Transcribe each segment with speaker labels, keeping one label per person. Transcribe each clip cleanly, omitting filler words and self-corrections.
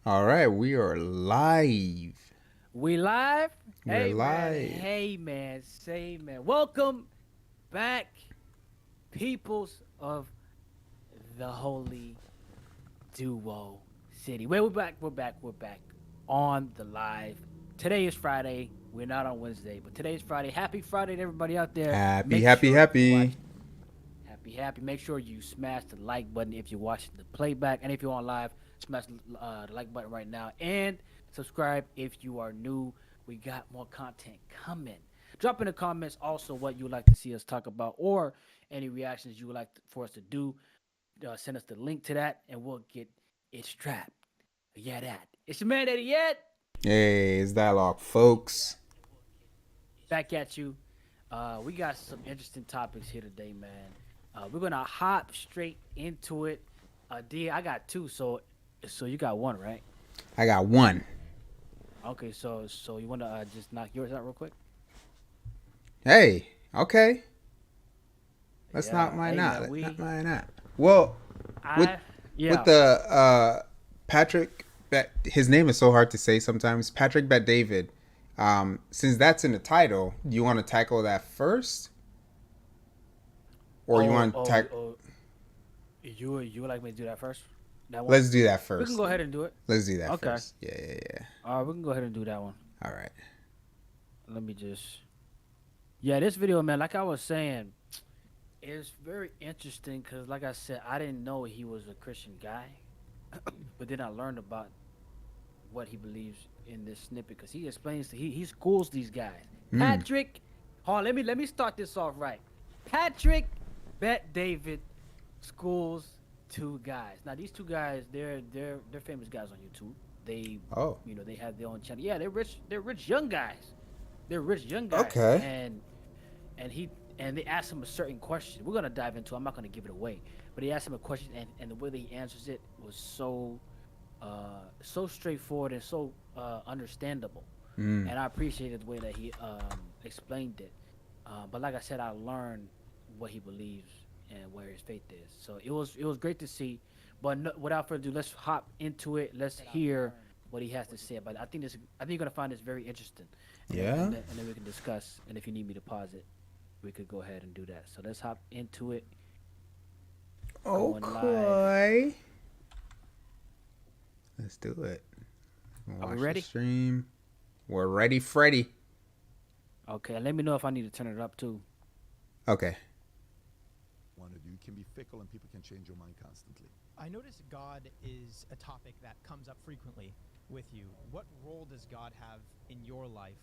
Speaker 1: All right, we are live.
Speaker 2: We live?
Speaker 1: We're live.
Speaker 2: Hey man, say man. Welcome back, peoples of the Holy Duo City. We're back on the live. Today is Friday. We're not on Wednesday, but today is Friday. Happy Friday to everybody out there.
Speaker 1: Happy,
Speaker 2: Make
Speaker 1: happy,
Speaker 2: sure if you're
Speaker 1: happy.
Speaker 2: watching happy. Make sure you smash the like button if you're watching the playback. And if you're on live, smash the like button right now. And subscribe if you are new. We got more content coming. Drop in the comments also what you would like to see us talk about or any reactions you would like for us to do. Send us the link to that and we'll get it strapped. Yeah, that. It's your man, Eddie Yet.
Speaker 1: Hey, it's dialogue, folks.
Speaker 2: Back at you. We got some interesting topics here today, man. We're gonna hop straight into it. D, I got two, so you got one, right?
Speaker 1: I got one.
Speaker 2: Okay, so you wanna just knock yours out real quick?
Speaker 1: Hey, okay. Let's knock
Speaker 2: Yeah.
Speaker 1: mine
Speaker 2: Hey,
Speaker 1: out.
Speaker 2: man,
Speaker 1: Let's knock
Speaker 2: we
Speaker 1: mine out. Well, with
Speaker 2: I
Speaker 1: with
Speaker 2: yeah.
Speaker 1: the Patrick Bet, his name is so hard to say sometimes. Patrick Bet David. Since that's in the title, do you want to tackle that first, or you
Speaker 2: Oh
Speaker 1: want to
Speaker 2: oh
Speaker 1: tackle?
Speaker 2: oh. You would like me to do that first? That one?
Speaker 1: Let's do that
Speaker 2: We can
Speaker 1: first
Speaker 2: go ahead
Speaker 1: then.
Speaker 2: and do it.
Speaker 1: Let's do that
Speaker 2: Okay.
Speaker 1: first. Yeah, yeah, yeah.
Speaker 2: We can go ahead and do that one.
Speaker 1: All right.
Speaker 2: Let me just. Yeah, this video, man. Like I was saying, it's very interesting because, like I said, I didn't know he was a Christian guy, but then I learned about what he believes in this snippet because he explains he schools these guys.
Speaker 1: Hmm.
Speaker 2: Patrick, hold on, let me start this off right. Patrick Bet David schools two guys. Now these two guys, they're famous guys on YouTube. They
Speaker 1: Oh.
Speaker 2: they have their own channel. Yeah, they're rich. They're rich young guys. They're rich young guys,
Speaker 1: Okay.
Speaker 2: and he and they asked him a certain question. We're gonna dive into. I'm not gonna give it away, but he asked him a question, and the way that he answers it was so straightforward and so understandable.
Speaker 1: Hmm.
Speaker 2: And I appreciated the way that he explained it. But like I said, I learned what he believes and where his faith is. So it was great to see. But no, without further ado, let's hop into it. Let's hear what he has to say about it. I think you're gonna find this very interesting, and then
Speaker 1: Yeah.
Speaker 2: we can discuss. And if you need me to pause it, we could go ahead and do that. So let's hop into it. Going live.
Speaker 1: Okay. Let's do it.
Speaker 2: Are we
Speaker 1: Watch the
Speaker 2: ready?
Speaker 1: stream. We're ready, Freddy.
Speaker 2: Okay. Let me know if I need to turn it up too.
Speaker 1: Okay.
Speaker 3: Want to do. You can be fickle and people can change your mind constantly.
Speaker 4: I notice God is a topic that comes up frequently with you. What role does God have in your life?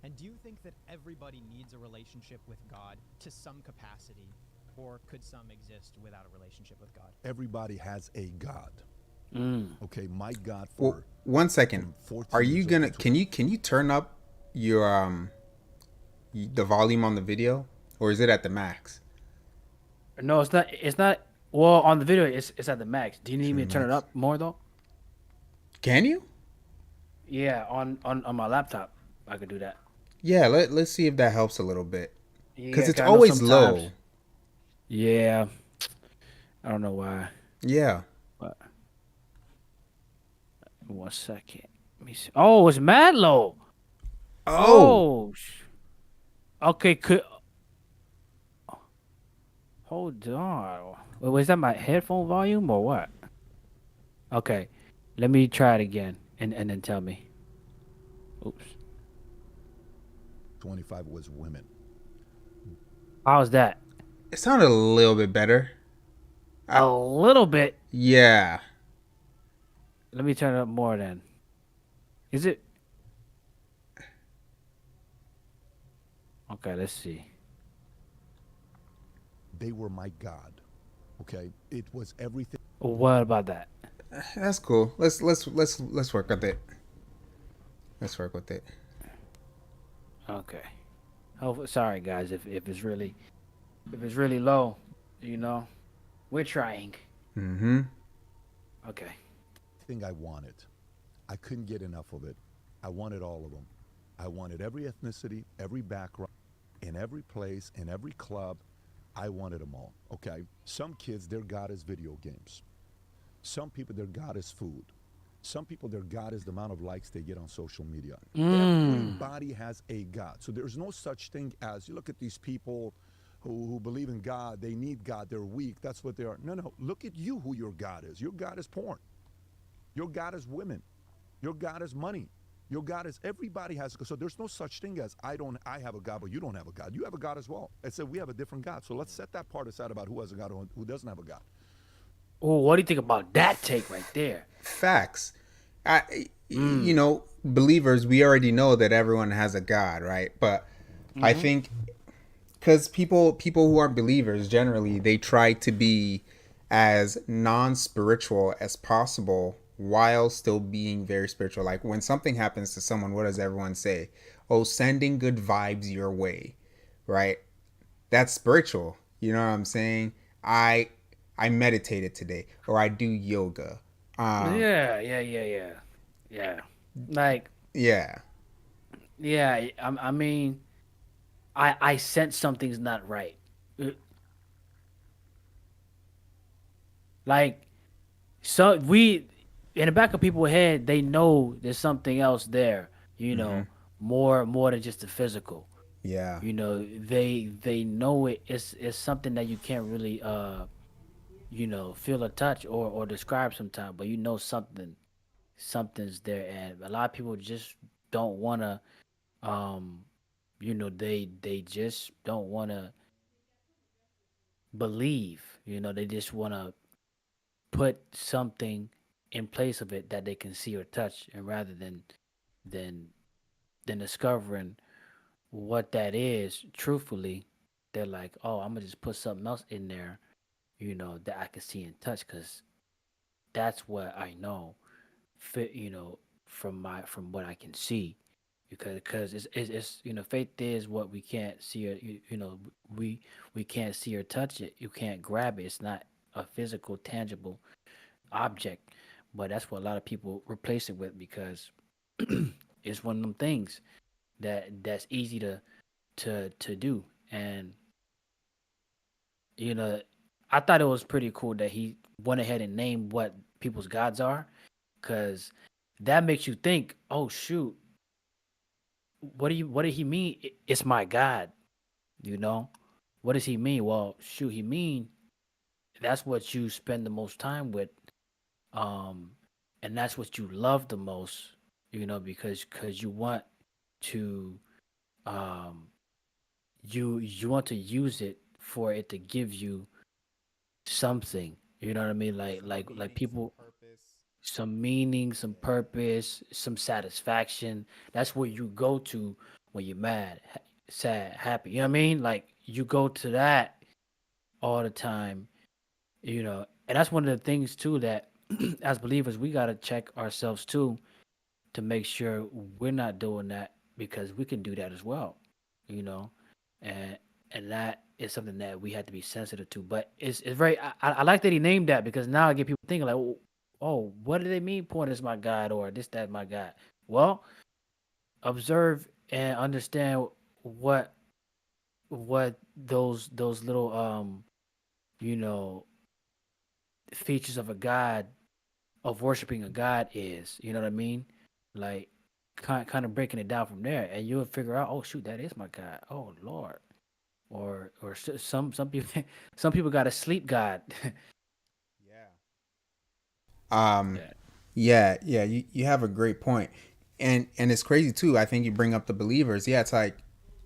Speaker 4: And do you think that everybody needs a relationship with God to some capacity? Or could some exist without a relationship with God?
Speaker 3: Everybody has a God.
Speaker 2: Mm.
Speaker 3: Okay, my God
Speaker 1: Well,
Speaker 3: for
Speaker 1: one second.
Speaker 3: from
Speaker 1: Are
Speaker 3: 14
Speaker 1: you
Speaker 3: years old
Speaker 1: gonna?
Speaker 3: to 20.
Speaker 1: Can you turn up your the volume on the video, or is it at the max?
Speaker 2: No, it's not. It's not. Well, on the video, it's at the max. Do you need
Speaker 1: It's
Speaker 2: me
Speaker 1: in
Speaker 2: to
Speaker 1: the
Speaker 2: turn it
Speaker 1: max.
Speaker 2: up more though?
Speaker 1: Can you?
Speaker 2: Yeah, on my laptop, I could do that.
Speaker 1: Yeah. Let's see if that helps a little bit. Cause
Speaker 2: Yeah,
Speaker 1: it's
Speaker 2: 'cause I know
Speaker 1: always
Speaker 2: sometimes.
Speaker 1: low.
Speaker 2: Yeah, I don't know why.
Speaker 1: Yeah.
Speaker 2: But 1 second. Let me see. Oh, it's mad low.
Speaker 1: Oh.
Speaker 2: Oh, okay. Could hold on. Wait, was that my headphone volume or what? Okay, let me try it again and then tell me. Oops.
Speaker 3: 25 was women.
Speaker 2: How's that?
Speaker 1: It sounded a little bit better. I,
Speaker 2: A little bit.
Speaker 1: yeah.
Speaker 2: Let me turn it up more then. Is it? Okay, let's see.
Speaker 3: They were my God. Okay, it was everything.
Speaker 2: What about that?
Speaker 1: That's cool. Let's work with it. Let's work with it.
Speaker 2: Okay. Oh, sorry guys, if it's really low, you know, we're trying.
Speaker 1: Mm-hmm.
Speaker 2: Okay.
Speaker 3: I wanted. I couldn't get enough of it. I wanted all of them. I wanted every ethnicity, every background, in every place, in every club. I wanted them all. Okay, some kids, their God is video games. Some people, their God is food. Some people, their God is the amount of likes they get on social media.
Speaker 2: Mm.
Speaker 3: Everybody has a God. So there's no such thing as, you look at these people who believe in God, they need God, they're weak, that's what they are. No, no, look at you who your God is. Your God is porn. Your God is women. Your God is money. Your God is, everybody has, so there's no such thing as I have a God, but you don't have a God. You have a God as well. I said we have a different God. So let's set that part aside about who has a God or who doesn't have a God.
Speaker 2: Oh, what do you think about that take right there?
Speaker 1: Facts. You know, believers, we already know that everyone has a God, right? But I think because people who aren't believers generally they try to be as non-spiritual as possible while still being very spiritual. Like when something happens to someone, what does everyone say? Oh, sending good vibes your way, right? That's spiritual. You know what I'm saying? I meditated today, or I do yoga. Um,
Speaker 2: Yeah, yeah, yeah, yeah, yeah. Like,
Speaker 1: yeah,
Speaker 2: yeah. I mean, I sense something's not right. Uh, Like, so we in the back of people's head, they know there's something else there. You know, more than just the physical.
Speaker 1: yeah,
Speaker 2: You know, they know it. It's something that you can't really feel or touch or describe sometimes, but you know something's there, and a lot of people just don't want to um they just don't want to believe. They just want to put something in place of it that they can see or touch, and rather than than discovering what that is truthfully, they're like, oh, I'm gonna just put something else in there, that I can see and touch, because that's what I know fit, from what I can see, because it's faith is what we can't see, or we can't see or touch it. You can't grab it. It's not a physical, tangible object, but that's what a lot of people replace it with, because it's one of them things that's easy to do. And you know, I thought it was pretty cool that he went ahead and named what people's gods are, because that makes you think, oh shoot, what did he mean? It's my God, you know? What does he mean? Well, shoot, he mean that's what you spend the most time with, um, and that's what you love the most, because you want to, um, you want to use it for it to give you something. You know what I mean? Like people, some meaning, some purpose, some satisfaction. That's where you go to when you're mad, sad, happy. You know what I mean? Like you go to that all the time, And that's one of the things too that as believers we got to check ourselves too, to make sure we're not doing that, because we can do that as well, you know. And that is something that we have to be sensitive to. But it's very I like that he named that, because now I get people thinking like, oh, what do they mean porn is my God, or this that my God? Well, observe and understand what those little you know features of a God, of worshiping a God is. You know what I mean? Like kind of breaking it down from there, and you'll figure out, oh shoot, that is my God. Oh Lord. Or some people some people got a sleep God.
Speaker 1: um,
Speaker 2: Yeah.
Speaker 1: yeah. You have a great point, and it's crazy too. I think you bring up the believers. Yeah, it's like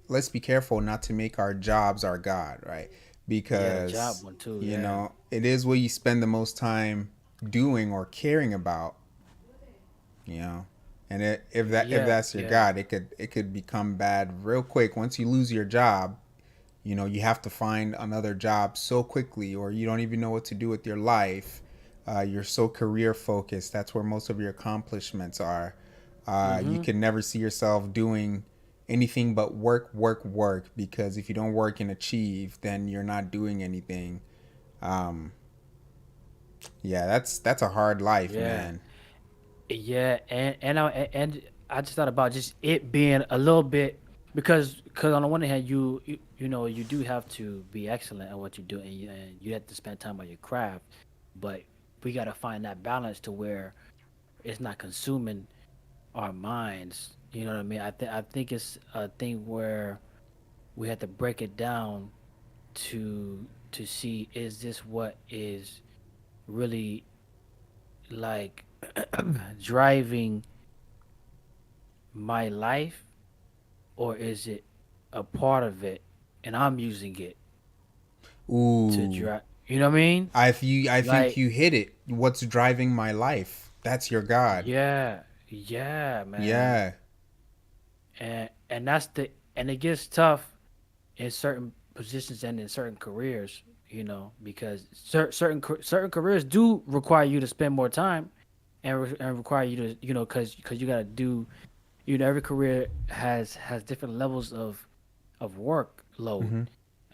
Speaker 1: let's be careful not to make our jobs our God, right?
Speaker 2: Yeah, the job
Speaker 1: Because
Speaker 2: one too.
Speaker 1: you
Speaker 2: Yeah.
Speaker 1: know it is what you spend the most time doing or caring about. You know, and if
Speaker 2: Yeah.
Speaker 1: that's your
Speaker 2: Yeah.
Speaker 1: God, it could become bad real quick once you lose your job. You know, you have to find another job so quickly, or you don't even know what to do with your life. You're so career focused. That's where most of your accomplishments are. You
Speaker 2: Mm-hmm.
Speaker 1: can never see yourself doing anything but work, work, work. Because if you don't work and achieve, then you're not doing anything. Um, yeah, that's a hard life,
Speaker 2: Yeah.
Speaker 1: man.
Speaker 2: Yeah. And I just thought about just it being a little bit, because on the one hand you do have to be excellent at what you do, and you have to spend time on your craft, but we got to find that balance to where it's not consuming our minds. You know what I mean? I think it's a thing where we have to break it down to see, is this what is really like driving my life, or is it a part of it and I'm using it to
Speaker 1: Ooh,
Speaker 2: drive? You know what I mean?
Speaker 1: I think
Speaker 2: Like,
Speaker 1: you hit it. What's driving my life? That's your God.
Speaker 2: yeah, yeah, man.
Speaker 1: Yeah.
Speaker 2: And that's the and it gets tough in certain positions and in certain careers, you know, because certain careers do require you to spend more time and require you to, you know, because you got to do, you know, every career has different levels of workload,
Speaker 1: Mm-hmm.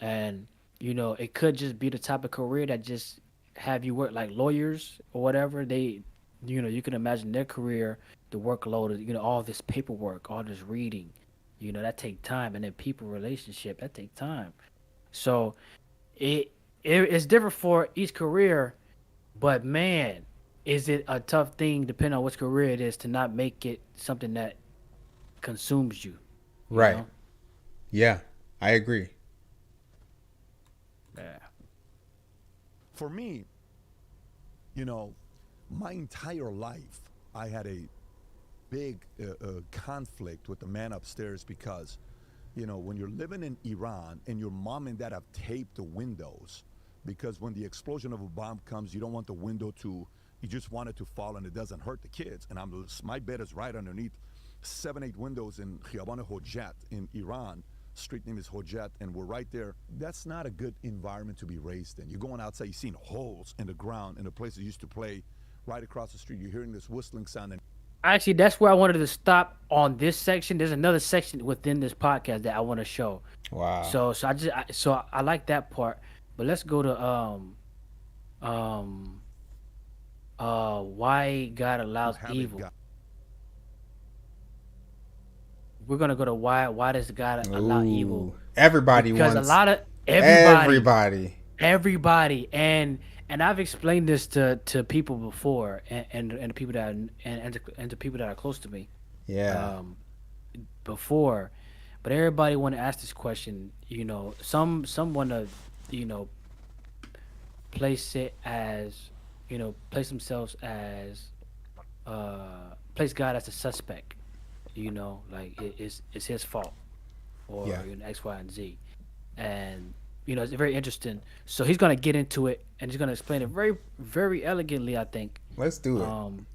Speaker 2: and you know it could just be the type of career that just have you work like lawyers or whatever. They, you know, you can imagine their career, the workload is, you know, all this paperwork, all this reading, you know, that take time, and then people relationship that take time. So it, it's different for each career, but man, is it a tough thing depending on which career it is to not make it something that consumes you, you
Speaker 1: Right.
Speaker 2: know?
Speaker 1: Yeah. I agree.
Speaker 2: Yeah.
Speaker 3: For me, you know, my entire life, I had a big conflict with the man upstairs because, you know, when you're living in Iran and your mom and dad have taped the windows, because when the explosion of a bomb comes, you don't want the window to, you just want it to fall and it doesn't hurt the kids. And my bed is right underneath 7, 8 windows in Khiyaban Hojat in Iran. Street name is Hojat, and we're right there. That's not a good environment to be raised in. You're going outside, you're seeing holes in the ground in the place you used to play. Right across the street, you're hearing this whistling sound, and
Speaker 2: Actually, that's where I wanted to stop on this section. There's another section within this podcast that I want to show.
Speaker 1: Wow.
Speaker 2: So I like that part. But let's go to um why God
Speaker 3: you
Speaker 2: allows
Speaker 3: have a
Speaker 2: evil.
Speaker 3: guy.
Speaker 2: We're gonna go to why does God allow evil?
Speaker 1: Ooh. Everybody
Speaker 2: Because a
Speaker 1: wants
Speaker 2: lot of
Speaker 1: everybody.
Speaker 2: everybody, and I've explained this to people before, and people that and to people that are close to me
Speaker 1: Yeah.
Speaker 2: um before, but everybody want to ask this question. You know, some want to, you know, place it as, you know, place themselves as place God as a suspect. You know, like it's his fault, or
Speaker 1: Yeah.
Speaker 2: you know, X, Y, and Z, and you know it's very interesting. So he's gonna get into it and he's gonna explain it very elegantly, I think.
Speaker 1: Let's do it.
Speaker 2: Um,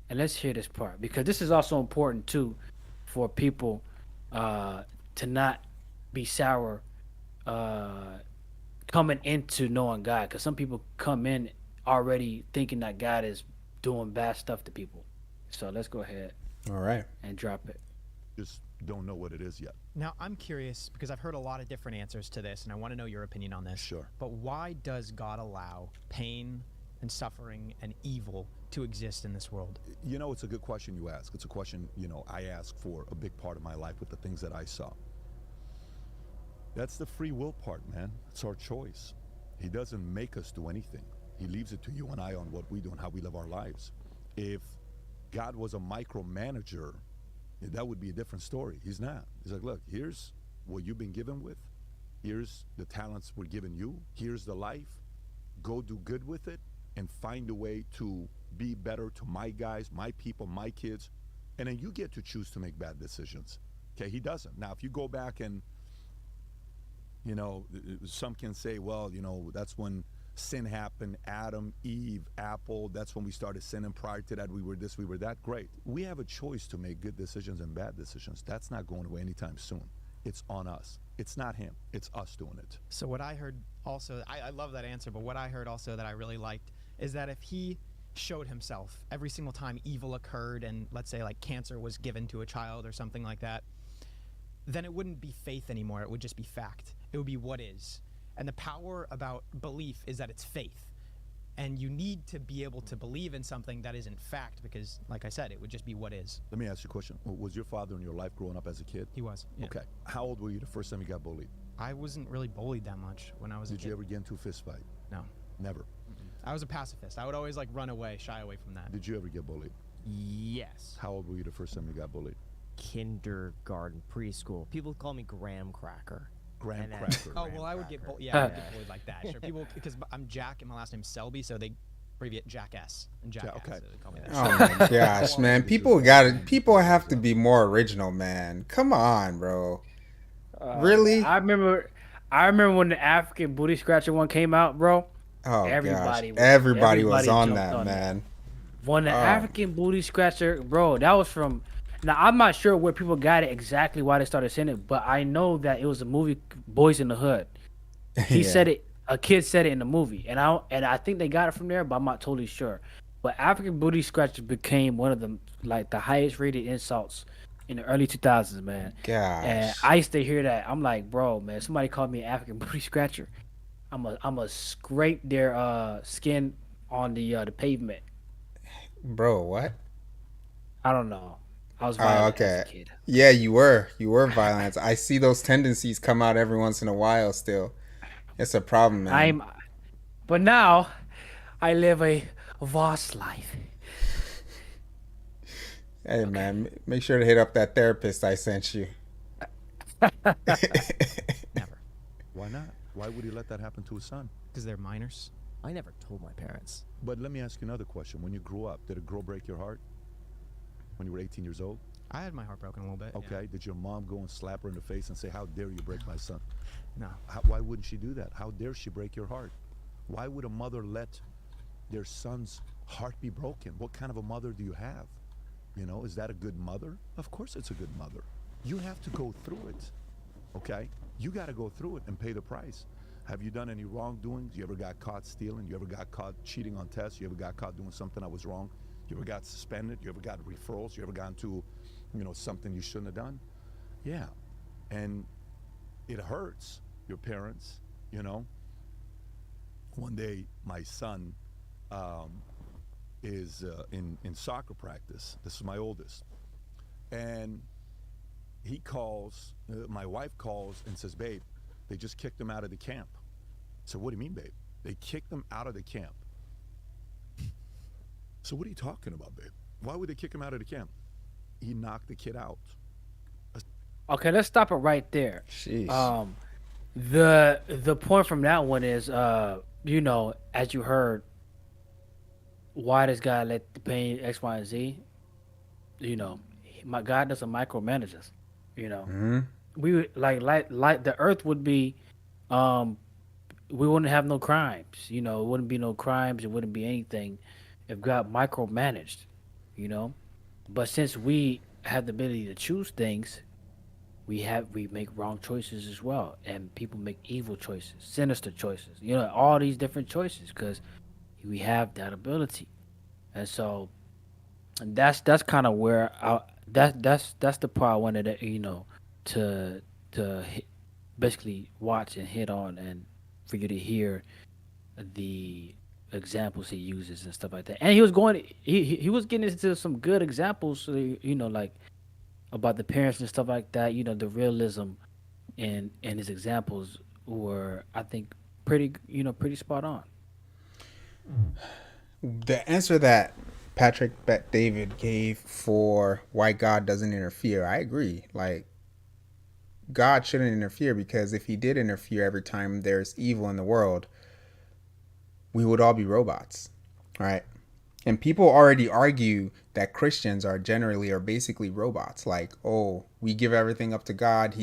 Speaker 2: and let's hear this part because this is also important too for people to not be sour uh, coming into knowing God, because some people come in already thinking that God is doing bad stuff to people. So let's go ahead
Speaker 1: All right.
Speaker 2: and drop it.
Speaker 3: Just don't know what it is yet.
Speaker 4: Now, I'm curious because I've heard a lot of different answers to this, and I want to know your opinion on this.
Speaker 3: Sure.
Speaker 4: But why does God allow pain and suffering and evil to exist in this world?
Speaker 3: You know, it's a good question you ask. It's a question, you know, I ask for a big part of my life with the things that I saw. That's the free will part, man. It's our choice. He doesn't make us do anything. He leaves it to you and I on what we do and how we live our lives. If God was a micromanager, that would be a different story. He's not. He's like, look, here's what you've been given with. Here's the talents we're giving you. Here's the life. Go do good with it and find a way to be better to my guys, my people, my kids. And then you get to choose to make bad decisions. Okay, he doesn't. Now, if you go back and, you know, some can say, well, you know, that's when sin happened, Adam, Eve, Apple, that's when we started sinning. Prior to that, we were this, we were that. Great. We have a choice to make good decisions and bad decisions. That's not going away anytime soon. It's on us. It's not him. It's us doing it.
Speaker 4: So what I heard also, I love that answer, but what I heard also that I really liked is that if he showed himself every single time evil occurred and let's say like cancer was given to a child or something like that, then it wouldn't be faith anymore. It would just be fact. It would be what is. And the power about belief is that it's faith. And you need to be able to believe in something that isn't fact because, like I said, it would just be what is.
Speaker 3: Let me ask you a question. Was your father in your life growing up as a kid?
Speaker 4: He was. Yeah.
Speaker 3: Okay. How old were you the first time you got bullied?
Speaker 4: I wasn't really bullied that much when I was a
Speaker 3: Did
Speaker 4: kid.
Speaker 3: you ever get into a fist fight?
Speaker 4: No.
Speaker 3: Never.
Speaker 4: I was a pacifist. I would always like run away, shy away from that.
Speaker 3: Did you ever get bullied?
Speaker 5: Yes.
Speaker 3: How old were you the first time you got bullied?
Speaker 5: Kindergarten, preschool. People call me Graham Cracker.
Speaker 3: Graham
Speaker 5: And then-
Speaker 3: cracker.
Speaker 4: Oh well, I would get
Speaker 5: Cracker.
Speaker 4: I would get bullied like that. Sure, people because I'm Jack and my last name's Selby, so they abbreviate Jack S and Jack.
Speaker 3: Okay.
Speaker 4: So they call me that.
Speaker 1: Oh my gosh, man! People have to be more original, man. Come on, bro. Really?
Speaker 2: I remember when the African booty scratcher one came out, bro.
Speaker 1: Oh
Speaker 2: Everybody
Speaker 1: gosh,
Speaker 2: was-
Speaker 1: everybody was
Speaker 2: everybody
Speaker 1: on
Speaker 2: jumped
Speaker 1: that,
Speaker 2: on it.
Speaker 1: man.
Speaker 2: When the African booty scratcher, bro, that was from. Now I'm not sure where people got it exactly why they started saying it, but I know that it was a movie, Boys in the Hood. He
Speaker 1: Yeah.
Speaker 2: said it. A kid said it in the movie, and I think they got it from there, but I'm not totally sure. But African booty scratcher became one of the highest rated insults in the early 2000s, man. And
Speaker 1: Gosh.
Speaker 2: I used to hear that. I'm like, bro, man, somebody called me an African booty scratcher. I'm a scrape their skin on the pavement.
Speaker 1: Bro, what?
Speaker 2: I don't know. I was
Speaker 1: Oh,
Speaker 2: violent
Speaker 1: okay.
Speaker 2: as a kid.
Speaker 1: Yeah, you were violent. I see those tendencies come out every once in a while. Still, it's a problem, man.
Speaker 2: But now I live a vast life.
Speaker 1: Hey, man, make sure to hit up that therapist I sent you.
Speaker 4: Never,
Speaker 3: Why not? Why would he let that happen to his son?
Speaker 4: because they're minors.
Speaker 5: I never told my parents.
Speaker 3: But let me ask you another question. When you grew up, did a girl break your heart? When you were 18 years old?
Speaker 4: I had my heart broken a little bit. yeah.
Speaker 3: Okay. Did your mom go and slap her in the face and say, "How dare you break my son"?
Speaker 4: No.
Speaker 3: Why wouldn't she do that? How dare she break your heart? Why would a mother let their son's heart be broken? What kind of a mother do you have? You know, is that a good mother? Of course it's a good mother. You have to go through it. Okay? You got to go through it and pay the price. Have you done any wrongdoings? You ever got caught stealing? You ever got caught cheating on tests? You ever got caught doing something that was wrong? You ever got suspended? You ever got referrals? You ever got into, something you shouldn't have done? Yeah. And it hurts your parents, One day, my son is in soccer practice. This is my oldest. And he calls, my wife calls and says, "Babe, they just kicked him out of the camp." So what do you mean, babe? They kicked him out of the camp. So what are you talking about, babe? Why would they kick him out of the camp? He knocked the kid out.
Speaker 2: Okay, let's stop it right there.
Speaker 1: Jeez.
Speaker 2: The point from that one is, as you heard, why does God let the pain X, Y, and Z? My God doesn't micromanage us. We would like the earth would be, we wouldn't have no crimes. It wouldn't be no crimes. It wouldn't be anything if God micromanaged. But since we have the ability to choose things, we make wrong choices as well, and people make evil choices, sinister choices. All these different choices because we have that ability, and so that's kind of where that's the part I wanted to basically watch and hit on, and for you to hear the examples he uses and stuff like that. And he was getting into some good examples, like about the parents and stuff like that. The realism in his examples were, I think, pretty spot on.
Speaker 1: The answer that Patrick Bet David gave for why God doesn't interfere, I agree. Like, God shouldn't interfere, because if he did interfere every time there's evil in the world, we would all be robots, right? And people already argue that Christians are basically robots. Like, oh, we give everything up to God.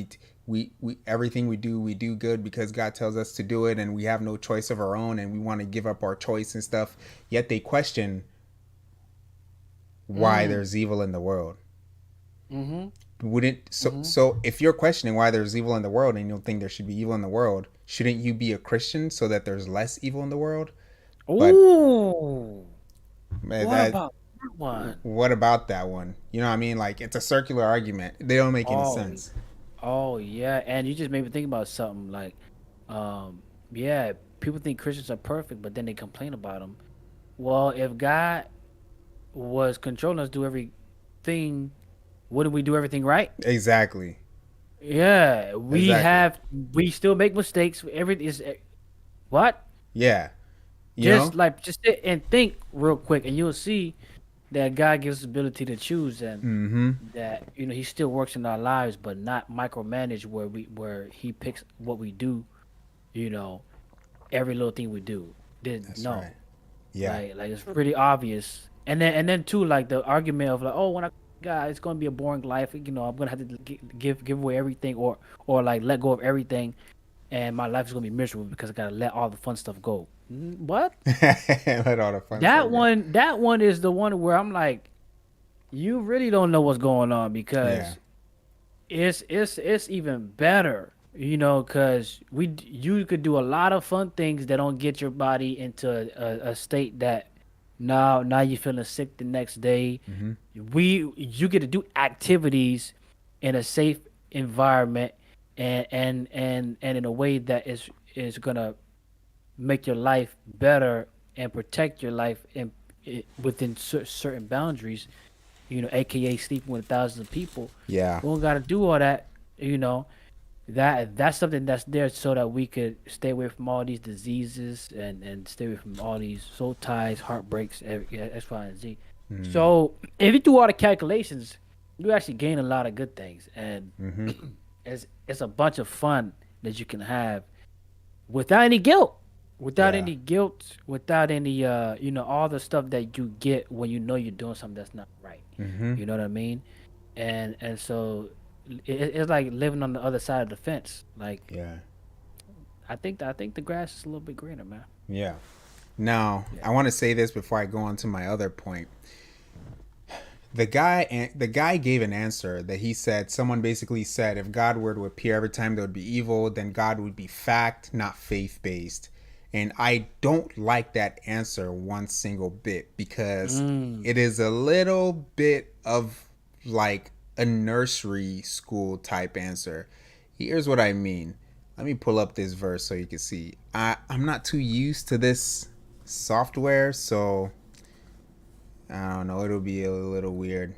Speaker 1: We everything we do good because God tells us to do it, and we have no choice of our own, and we want to give up our choice and stuff. Yet they question why there's evil in the world. So if you're questioning why there's evil in the world and you don't think there should be evil in the world, shouldn't you be a Christian so that there's less evil in the world?
Speaker 2: Ooh,
Speaker 1: Man,
Speaker 2: what about that one?
Speaker 1: what about that one? You know what I mean? Like, it's a circular argument. They don't make any sense.
Speaker 2: Oh yeah, and you just made me think about something like, people think Christians are perfect, but then they complain about them. Well, if God was controlling us, do everything, wouldn't we do everything right?
Speaker 1: Exactly.
Speaker 2: Yeah, we
Speaker 1: Exactly.
Speaker 2: we still make mistakes. Everything is what?
Speaker 1: Yeah. You know?
Speaker 2: Just sit and think real quick, and you'll see that God gives us ability to choose, and
Speaker 1: Mm-hmm.
Speaker 2: that He still works in our lives, but not micromanage where He picks what we do. You know, every little thing we do.
Speaker 1: That's
Speaker 2: No,
Speaker 1: right. Yeah.
Speaker 2: like it's pretty obvious. And then too, like the argument of like, oh, when I God, it's gonna be a boring life. I'm gonna have to give away everything, or like let go of everything, and my life is gonna be miserable because I gotta let all the fun stuff go. What?
Speaker 1: Let all the fun
Speaker 2: That
Speaker 1: stuff go.
Speaker 2: one is the one where I'm like, you really don't know what's going on, because
Speaker 1: Yeah.
Speaker 2: it's even better, because you could do a lot of fun things that don't get your body into a state that now you're feeling sick the next day.
Speaker 1: Mm-hmm.
Speaker 2: You get to do activities in a safe environment, and in a way that is gonna make your life better and protect your life within certain boundaries, aka sleeping with thousands of people.
Speaker 1: Yeah.
Speaker 2: We don't got to do all that. you know that's something that's there so that we could stay away from all these diseases, and stay away from all these soul ties, heartbreaks, X, Y, and Z.
Speaker 1: Mm.
Speaker 2: So if you do all the calculations, you actually gain a lot of good things, and
Speaker 1: Mm-hmm.
Speaker 2: it's a bunch of fun that you can have without any guilt,
Speaker 1: Yeah.
Speaker 2: without any all the stuff that you get when you're doing something that's not right.
Speaker 1: Mm-hmm.
Speaker 2: You know what I mean? And so it's like living on the other side of the fence. Like,
Speaker 1: Yeah.
Speaker 2: I think the grass is a little bit greener, man.
Speaker 1: Yeah. Now,
Speaker 2: Yeah.
Speaker 1: I want to say this before I go on to my other point. The guy gave an answer that he said, someone basically said, if God were to appear every time there would be evil, then God would be fact, not faith based. And I don't like that answer one single bit, because it is a little bit of like a nursery school type answer. Here's what I mean. Let me pull up this verse so you can see. I'm not too used to this software, so I don't know. It'll be a little weird.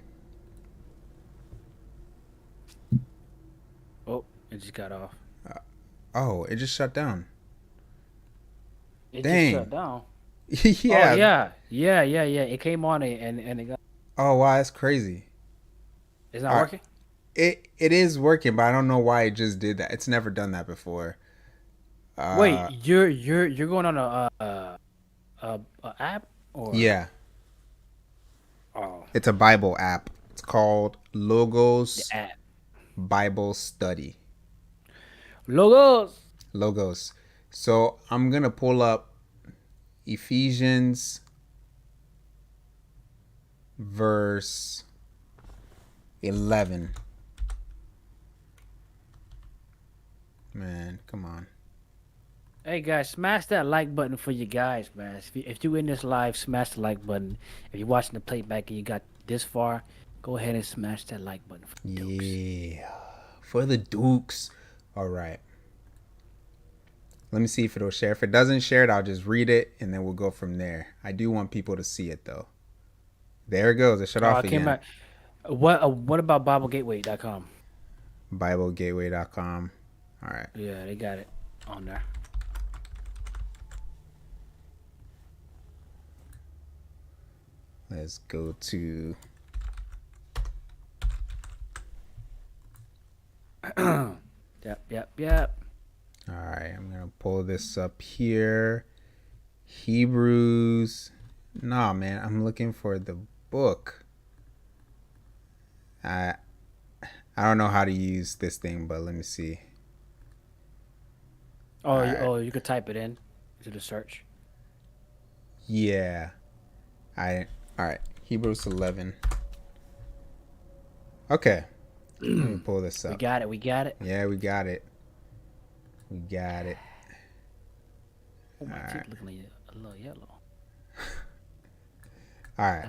Speaker 2: Oh, it just got off.
Speaker 1: Oh, it just shut down.
Speaker 2: It
Speaker 1: Dang.
Speaker 2: just shut down.
Speaker 1: Yeah.
Speaker 2: Oh, yeah. It came on and it got.
Speaker 1: Oh wow, that's crazy.
Speaker 2: It's not
Speaker 1: All right.
Speaker 2: working.
Speaker 1: It is working, but I don't know why it just did that. It's never done that before.
Speaker 2: Wait, you're going on a app, or
Speaker 1: Yeah,
Speaker 2: Oh,
Speaker 1: it's a Bible app. It's called
Speaker 2: the
Speaker 1: Logos
Speaker 2: app.
Speaker 1: Bible Study.
Speaker 2: Logos.
Speaker 1: Logos. So I'm gonna pull up Ephesians verse 11. Man, come on.
Speaker 2: Hey guys, smash that like button for you guys, man. If you in this live, smash the like button. If you're watching the playback and you got this far, go ahead and smash that like button for the Dukes.
Speaker 1: Yeah, for the Dukes. All right. Let me see if it'll share. If it doesn't share it, I'll just read it and then we'll go from there. I do want people to see it though. There it goes. It shut off
Speaker 2: It came
Speaker 1: again.
Speaker 2: out. What about BibleGateway.com?
Speaker 1: BibleGateway.com. All right.
Speaker 2: Yeah, they got it on there.
Speaker 1: Let's go to.
Speaker 2: Yep.
Speaker 1: All right. I'm going to pull this up here. Hebrews. Nah, man. I'm looking for the book. I don't know how to use this thing, but let me see.
Speaker 2: Oh,
Speaker 1: Alright.
Speaker 2: you could type it in to the search.
Speaker 1: Yeah. All right. Hebrews 11. Okay. Let me pull this
Speaker 2: We
Speaker 1: up.
Speaker 2: got it.
Speaker 1: Yeah, we got it. We got it.
Speaker 2: Oh, my
Speaker 1: Alright.
Speaker 2: teeth looking like a little yellow.
Speaker 1: All right.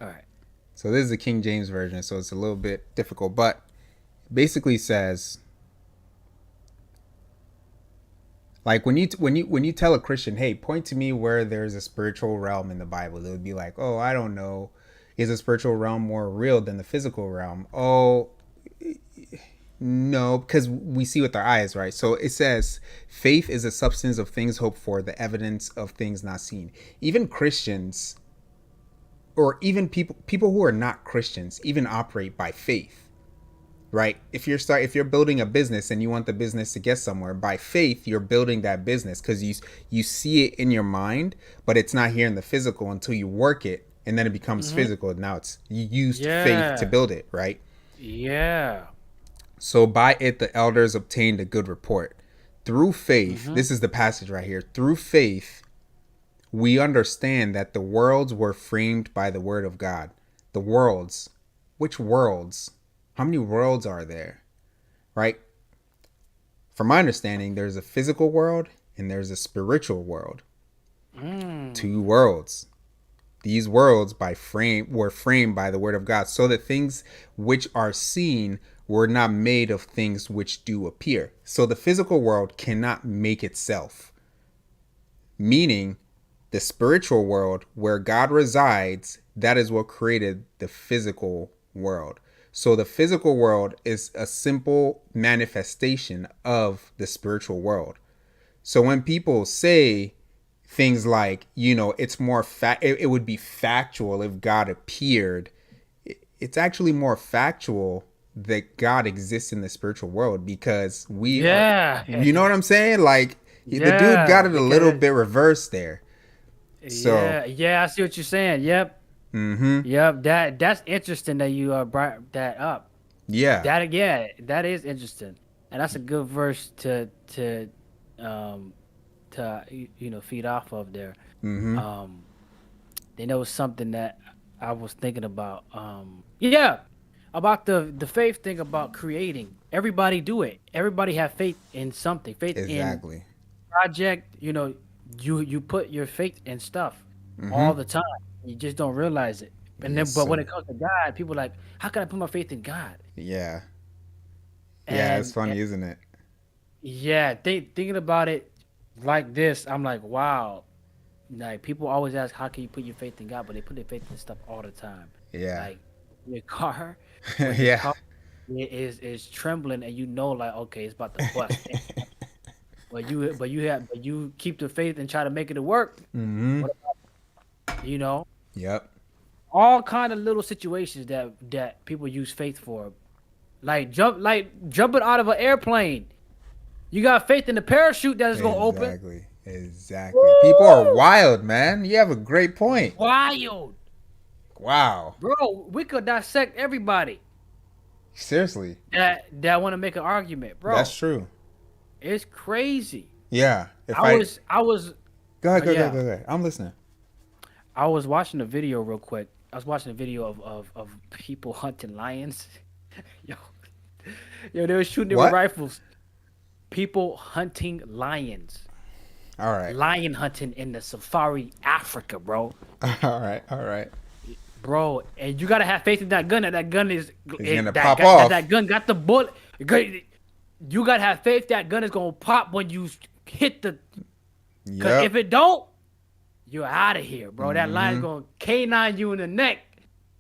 Speaker 2: All right.
Speaker 1: So this is the King James version, so it's a little bit difficult, but basically says, like when you tell a Christian, hey, point to me where there's a spiritual realm in the Bible, they would be like, oh, I don't know. Is a spiritual realm more real than the physical realm? Oh, No, because we see with our eyes, right? So it says faith is a substance of things hoped for, the evidence of things not seen. Even Christians, or even people who are not Christians, even operate by faith, right? If you're building a business and you want the business to get somewhere, by faith you're building that business because you see it in your mind, but it's not here in the physical until you work it, and then it becomes physical. Now it's you used faith to
Speaker 2: Yeah.
Speaker 1: build it, right?
Speaker 2: Yeah.
Speaker 1: So by it the elders obtained a good report. Through faith, this is the passage right here. Through faith, we understand that the worlds were framed by the word of God. The worlds. Which worlds? How many worlds are there? Right? From my understanding, there's a physical world and there's a spiritual world. Two worlds. These worlds were framed by the word of God, so that things which are seen were not made of things which do appear. So the physical world cannot make itself. Meaning, the spiritual world where God resides, that is what created the physical world. So the physical world is a simple manifestation of the spiritual world. So when people say things like, it's more it would be factual if God appeared, it's actually more factual that God exists in the spiritual world, because
Speaker 2: Yeah.
Speaker 1: you know what I'm saying? Like, the dude
Speaker 2: Yeah,
Speaker 1: got it a little
Speaker 2: because-
Speaker 1: bit reversed there. So,
Speaker 2: Yeah, I see what you're saying. Yep. Yep. That's interesting that you brought that up.
Speaker 1: yeah.
Speaker 2: That is interesting, and that's a good verse um feed off of there. Then there was something that I was thinking about. Yeah, about the faith thing about creating. Everybody do it. Everybody have faith in something. Faith in
Speaker 1: Exactly.
Speaker 2: project. You put your faith in stuff all the time. You just don't realize it. And then,
Speaker 1: Yes,
Speaker 2: but when
Speaker 1: sir.
Speaker 2: it comes to God, people are like, how can I put my faith in God?
Speaker 1: Yeah. Yeah, it's funny, isn't it?
Speaker 2: Yeah, thinking about it like this, I'm like, wow. Like, people always ask, how can you put your faith in God? But they put their faith in stuff all the time.
Speaker 1: Yeah.
Speaker 2: Like your car, when your
Speaker 1: Yeah.
Speaker 2: car is trembling, and like, okay, it's about to bust. But you keep the faith and try to make it work.
Speaker 1: Mm-hmm.
Speaker 2: You know,
Speaker 1: Yep.
Speaker 2: all kind of little situations that people use faith for, like jumping out of an airplane. You got faith in the parachute that is gonna open.
Speaker 1: Exactly. People are wild, man. You have a great point.
Speaker 2: Wild,
Speaker 1: Wow.
Speaker 2: bro. We could dissect everybody
Speaker 1: Seriously.
Speaker 2: that want to make an argument, bro.
Speaker 1: That's true.
Speaker 2: It's crazy.
Speaker 1: Yeah.
Speaker 2: I was
Speaker 1: Go ahead,
Speaker 2: yeah.
Speaker 1: go ahead. I'm listening.
Speaker 2: I was watching a video real quick. I was watching a video of people hunting lions. Yo, they were shooting it with
Speaker 1: What?
Speaker 2: rifles. People hunting lions.
Speaker 1: All right.
Speaker 2: Lion hunting in the safari Africa, bro.
Speaker 1: All right.
Speaker 2: Bro, and you gotta have faith in that gun. That gun is
Speaker 1: gonna pop off.
Speaker 2: That gun got the bullet. You gotta have faith that gun is gonna pop when you hit the. Cause
Speaker 1: Yep.
Speaker 2: if it don't, you're out of here, bro. That
Speaker 1: Mm-hmm.
Speaker 2: lion's gonna canine you in the neck,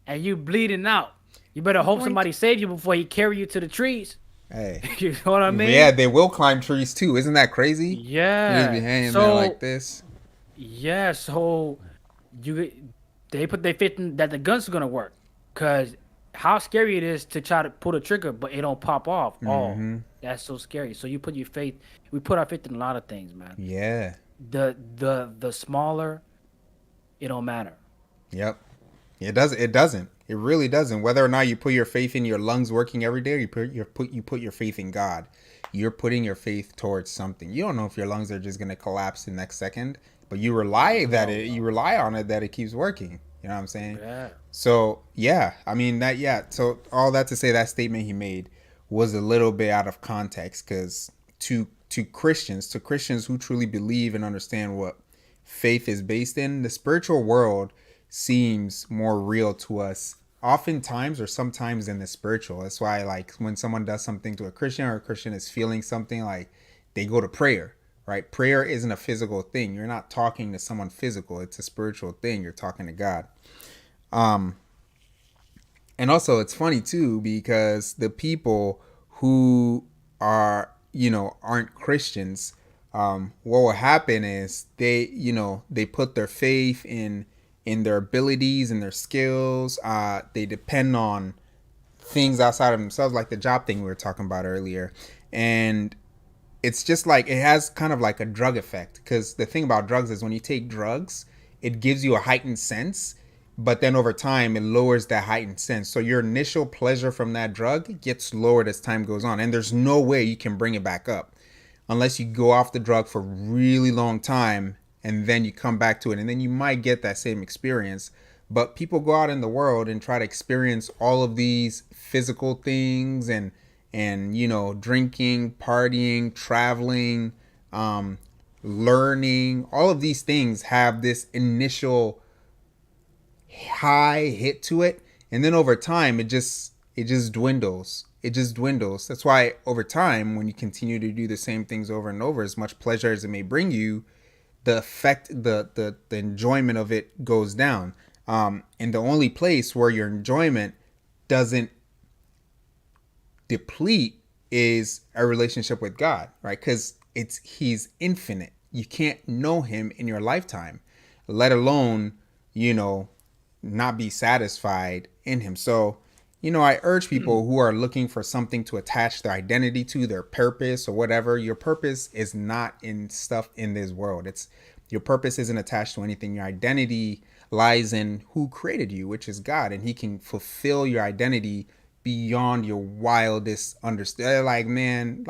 Speaker 2: and you bleeding out. You better hope somebody save you before he carry you to the trees.
Speaker 1: Hey.
Speaker 2: You know what I mean?
Speaker 1: Yeah, they will climb trees too. Isn't that crazy?
Speaker 2: Yeah.
Speaker 1: You just be hanging there like this.
Speaker 2: Yeah, so they put their faith in that the gun's gonna work, cause how scary it is to try to pull the trigger but it don't pop off.
Speaker 1: Mm-hmm.
Speaker 2: Oh, that's so scary. So you put your faith. We put our faith in a lot of things, man.
Speaker 1: Yeah.
Speaker 2: The smaller, it don't matter.
Speaker 1: Yep. It doesn't. It really doesn't. Whether or not you put your faith in your lungs working every day, or you put your faith in God. You're putting your faith towards something. You don't know if your lungs are just gonna collapse the next second, but you rely on it that it keeps working. You know what I'm saying?
Speaker 2: Yeah.
Speaker 1: So yeah, I mean that. Yeah. So all that to say, that statement he made was a little bit out of context, because to Christians who truly believe and understand what faith is based in, the spiritual world seems more real to us oftentimes or sometimes than the spiritual. That's why, like, when someone does something to a Christian, or a Christian is feeling something, like, they go to prayer, right? Prayer isn't a physical thing. You're not talking to someone physical. It's a spiritual thing. You're talking to God. And also it's funny too, because the people who are, aren't Christians, what will happen is they put their faith in their abilities and their skills. They depend on things outside of themselves, like the job thing we were talking about earlier. And it's just like it has kind of like a drug effect, because the thing about drugs is when you take drugs, it gives you a heightened sense, but then over time it lowers that heightened sense. So your initial pleasure from that drug gets lowered as time goes on, and there's no way you can bring it back up unless you go off the drug for a really long time and then you come back to it, and then you might get that same experience. But people go out in the world and try to experience all of these physical things, and drinking, partying, traveling, learning. All of these things have this initial high hit to it, and then over time it just dwindles. It just dwindles. That's why over time, when you continue to do the same things over and over, as much pleasure as it may bring you, the effect, the enjoyment of it goes down. And the only place where your enjoyment doesn't deplete is a relationship with God, right? Because he's infinite. You can't know him in your lifetime, let alone, not be satisfied in him. So, I urge people who are looking for something to attach their identity to, their purpose or whatever. Your purpose is not in stuff in this world. Your purpose isn't attached to anything. Your identity lies in who created you, which is God, and he can fulfill your identity beyond your wildest understanding. Like, man,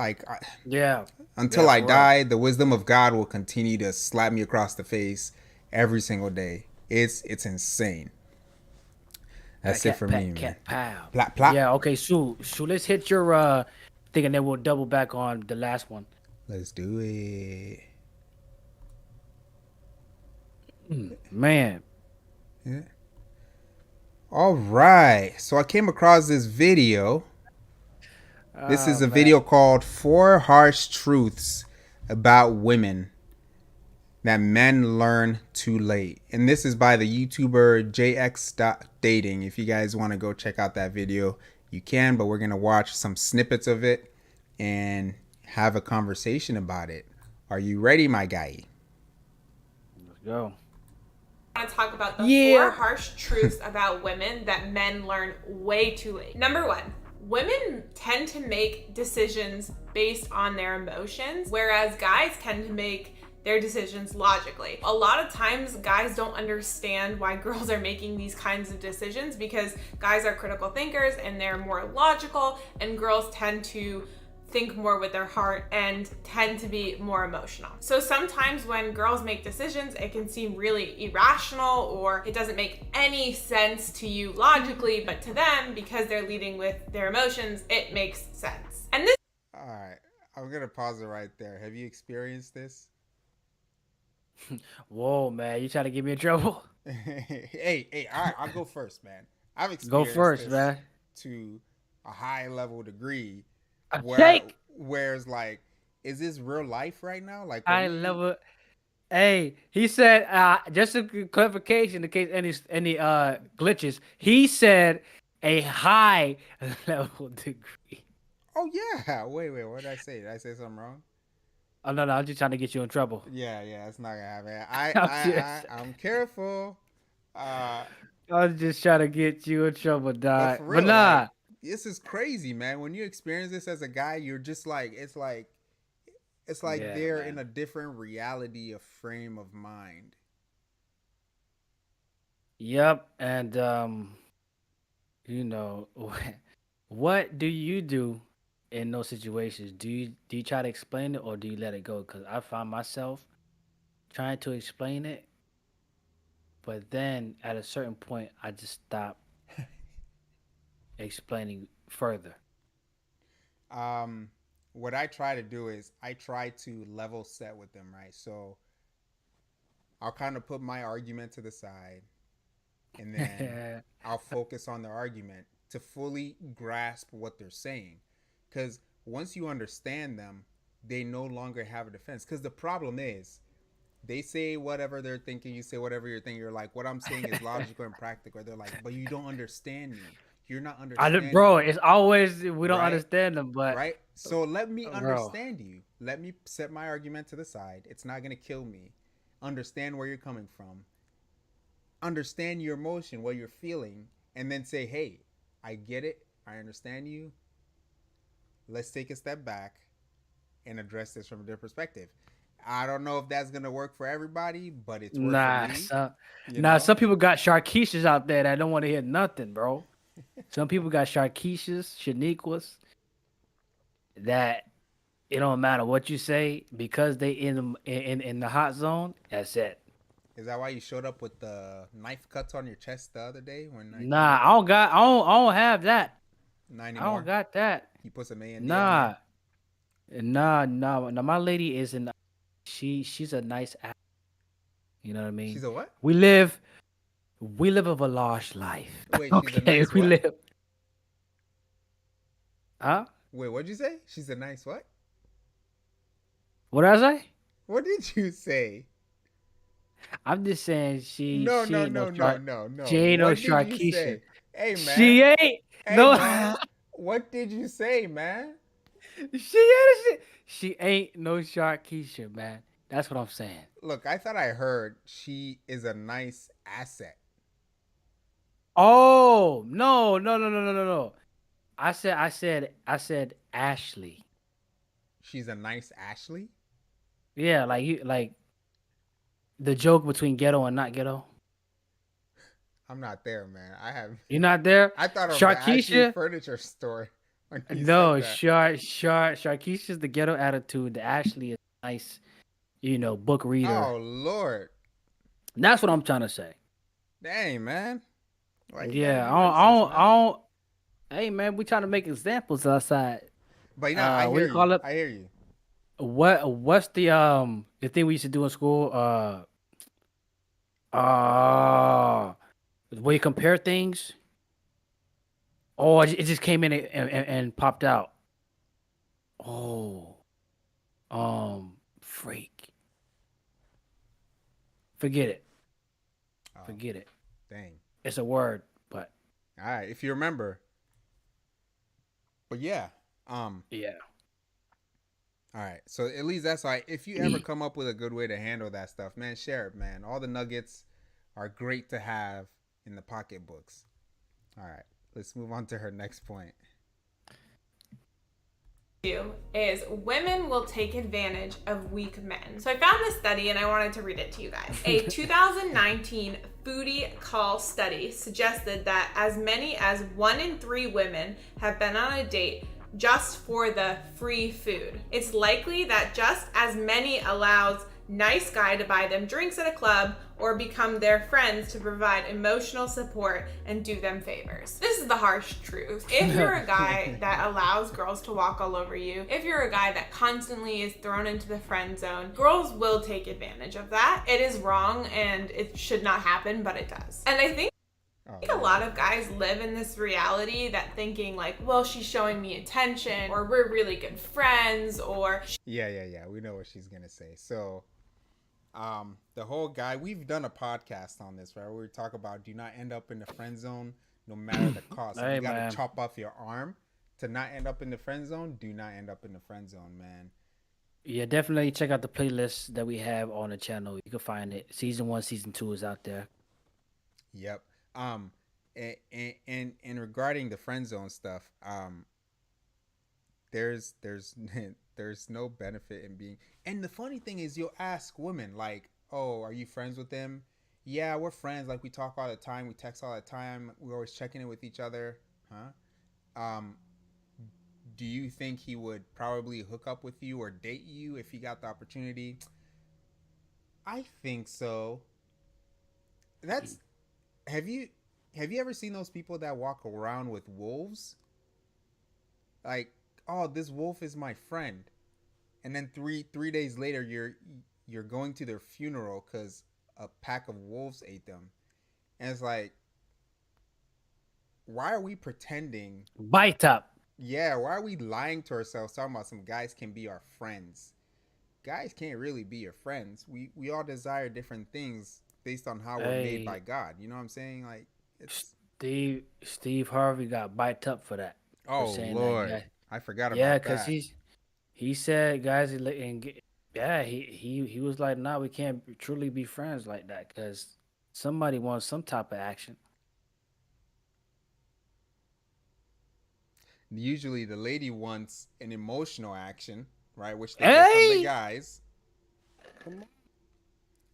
Speaker 2: Yeah.
Speaker 1: until
Speaker 2: Yeah,
Speaker 1: I
Speaker 2: for real.
Speaker 1: die, the wisdom of God will continue to slap me across the face every single day. It's insane. That's it for me, man.
Speaker 2: Cat, pow.
Speaker 1: Plop, plop.
Speaker 2: Yeah. Okay. So let's hit your thing, and then we'll double back on the last one.
Speaker 1: Let's do it.
Speaker 2: Man.
Speaker 1: Yeah. All right. So I came across this video. This is a video called 4 Harsh Truths About Women That Men Learn Too Late. And this is by the YouTuber JX.Dating. If you guys want to go check out that video, you can, but we're going to watch some snippets of it and have a conversation about it. Are you ready, my guy?
Speaker 2: Let's go.
Speaker 6: I want to talk about the
Speaker 2: Yeah.
Speaker 6: 4 harsh truths about women that men learn way too late. Number 1, women tend to make decisions based on their emotions, whereas guys tend to make their decisions logically. A lot of times guys don't understand why girls are making these kinds of decisions, because guys are critical thinkers and they're more logical, and girls tend to think more with their heart and tend to be more emotional. So sometimes when girls make decisions, it can seem really irrational, or it doesn't make any sense to you logically, but to them, because they're leading with their emotions, it makes sense. And this
Speaker 1: All right. I'm going to pause it right there. Have you experienced this?
Speaker 2: Whoa, man. You trying to get me in trouble?
Speaker 1: Hey, all right, I'll go first, man. I've
Speaker 2: Go
Speaker 1: experienced
Speaker 2: first,
Speaker 1: this
Speaker 2: man.
Speaker 1: to a high level degree,
Speaker 2: Shake.
Speaker 1: where's like, is this real life right now? Like,
Speaker 2: I love it. Hey, he said, just a clarification in case any glitches. He said a high level degree.
Speaker 1: Oh yeah. Wait. What did I say? Did I say something wrong?
Speaker 2: Oh no, I'm just trying to get you in trouble.
Speaker 1: Yeah. It's not gonna happen. I'm careful.
Speaker 2: I'm just trying to get you in trouble,
Speaker 1: But
Speaker 2: dog.
Speaker 1: for
Speaker 2: But
Speaker 1: real,
Speaker 2: nah.
Speaker 1: like, this is crazy, man. When you experience this as a guy, you're just like, it's like
Speaker 2: Yeah,
Speaker 1: they're
Speaker 2: man.
Speaker 1: in a different reality of frame of mind.
Speaker 2: Yep, and what do you do in those situations? Do you try to explain it, or do you let it go? Because I find myself trying to explain it, but then at a certain point, I just stop explaining further.
Speaker 1: What I try to do is I try to level set with them, right? So I'll kind of put my argument to the side, and then I'll focus on their argument to fully grasp what they're saying. Because once you understand them, they no longer have a defense. Because the problem is, they say whatever they're thinking, you say whatever you're thinking. You're like, what I'm saying is logical and practical. They're like, but you don't understand me. You're not
Speaker 2: I
Speaker 1: understanding.
Speaker 2: bro, it's always we don't
Speaker 1: Right?
Speaker 2: understand them, but
Speaker 1: Right? So let me
Speaker 2: bro,
Speaker 1: understand you. Let me set my argument to the side. It's not gonna kill me. Understand where you're coming from. Understand your emotion, what you're feeling, and then say, hey, I get it. I understand you. Let's take a step back and address this from a different perspective. I don't know if that's gonna work for everybody, but it's worked for
Speaker 2: nah,
Speaker 1: me. You
Speaker 2: nah.
Speaker 1: know?
Speaker 2: Some people got Sharkeishas out there that don't want to hear nothing, bro. Some people got Sharkeishas, Shaniquas, that it don't matter what you say because they in the hot zone. That's it.
Speaker 1: Is that why you showed up with the knife cuts on your chest the other day when I came
Speaker 2: Nah,
Speaker 1: over?
Speaker 2: I don't have that.
Speaker 1: Not
Speaker 2: I don't
Speaker 1: anymore.
Speaker 2: got that.
Speaker 1: You put some A and D on
Speaker 2: Nah,
Speaker 1: there.
Speaker 2: nah. My lady isn't. She's a nice. You know what I mean?
Speaker 1: She's a what?
Speaker 2: We live a large life.
Speaker 1: Wait, she's a
Speaker 2: Okay,
Speaker 1: nice
Speaker 2: we
Speaker 1: what?
Speaker 2: live. Huh?
Speaker 1: Wait, what'd you say? She's a nice what?
Speaker 2: What did I say?
Speaker 1: What did you say?
Speaker 2: I'm just saying she
Speaker 1: No,
Speaker 2: she
Speaker 1: no,
Speaker 2: ain't no
Speaker 1: no, no,
Speaker 2: shark.
Speaker 1: no, no.
Speaker 2: She ain't no
Speaker 1: What did you
Speaker 2: Sharkeisha.
Speaker 1: say? Hey,
Speaker 2: She
Speaker 1: man.
Speaker 2: ain't
Speaker 1: Hey,
Speaker 2: no.
Speaker 1: man. What did you say, man?
Speaker 2: She ain't no Sharkeisha, man. That's what I'm saying.
Speaker 1: Look, I thought I heard she is a nice asset.
Speaker 2: Oh no. I said Ashley.
Speaker 1: She's a nice Ashley?
Speaker 2: Yeah, like the joke between ghetto and not ghetto.
Speaker 1: I'm not there, man.
Speaker 2: You're not there.
Speaker 1: I thought of the Ashley
Speaker 2: Sharkeisha.
Speaker 1: furniture store when you
Speaker 2: No,
Speaker 1: said that.
Speaker 2: Sharkeisha's the ghetto attitude. The Ashley is nice, book reader.
Speaker 1: Oh, Lord.
Speaker 2: That's what I'm trying to say.
Speaker 1: Dang, man. Why you gotta
Speaker 2: Yeah,
Speaker 1: be racist, man?
Speaker 2: I don't. Hey, man, we trying to make examples outside.
Speaker 1: But you know, I
Speaker 2: What do
Speaker 1: hear
Speaker 2: you call
Speaker 1: you.
Speaker 2: it?
Speaker 1: I hear you.
Speaker 2: What's the thing we used to do in school? Where you compare things. Oh, it just came in and popped out. Oh, freak. Forget it.
Speaker 1: Oh,
Speaker 2: Forget it.
Speaker 1: dang.
Speaker 2: It's a word, but
Speaker 1: All right, if you remember. But yeah.
Speaker 2: yeah.
Speaker 1: All right. So at least that's why if you ever come up with a good way to handle that stuff, man, share it, man. All the nuggets are great to have in the pocketbooks. All right. Let's move on to her next point.
Speaker 6: Is women will take advantage of weak men. So I found this study and I wanted to read it to you guys. A 2019 Foodie Call study suggested that as many as 1 in 3 women have been on a date just for the free food. It's likely that just as many allows nice guy to buy them drinks at a club or become their friends to provide emotional support and do them favors. This is the harsh truth. If you're a guy that allows girls to walk all over you, if you're a guy that constantly is thrown into the friend zone, girls will take advantage of that. It is wrong and it should not happen, but it does. And I think a lot of guys live in this reality that thinking like, well, she's showing me attention, or we're really good friends, or
Speaker 1: Yeah. We know what she's gonna say. So, the whole guy. We've done a podcast on this, right? Where we talk about do not end up in the friend zone, no matter the cost.
Speaker 2: Hey,
Speaker 1: you gotta
Speaker 2: man.
Speaker 1: chop off your arm to not end up in the friend zone. Do not end up in the friend zone, man.
Speaker 2: Yeah, definitely check out the playlist that we have on the channel. You can find it. Season 1, Season 2 is out there.
Speaker 1: Yep. And regarding the friend zone stuff, there's there's no benefit in being. And the funny thing is, you'll ask women like, "Oh, are you friends with them?" Yeah, we're friends. Like we talk all the time, we text all the time, we're always checking in with each other, huh? Do you think he would probably hook up with you or date you if he got the opportunity? I think so. That's have you ever seen those people that walk around with wolves? Like, oh, this wolf is my friend, and then three days later, you're going to their funeral because a pack of wolves ate them, and it's like, why are we pretending?
Speaker 2: Bite up.
Speaker 1: Yeah, why are we lying to ourselves talking about some guys can be our friends? Guys can't really be your friends. We all desire different things based on how we're made by God. You know what I'm saying? Like, it's
Speaker 2: Steve Harvey got biked up for that. For
Speaker 1: Oh
Speaker 2: saying that,
Speaker 1: Lord,
Speaker 2: yeah.
Speaker 1: I forgot
Speaker 2: Yeah,
Speaker 1: about
Speaker 2: cause
Speaker 1: that.
Speaker 2: he said guys yeah, he was like, nah, we can't truly be friends like that, cause somebody wants some type of action.
Speaker 1: Usually the lady wants an emotional action, right? Which they get from the
Speaker 2: Hey,
Speaker 1: guys.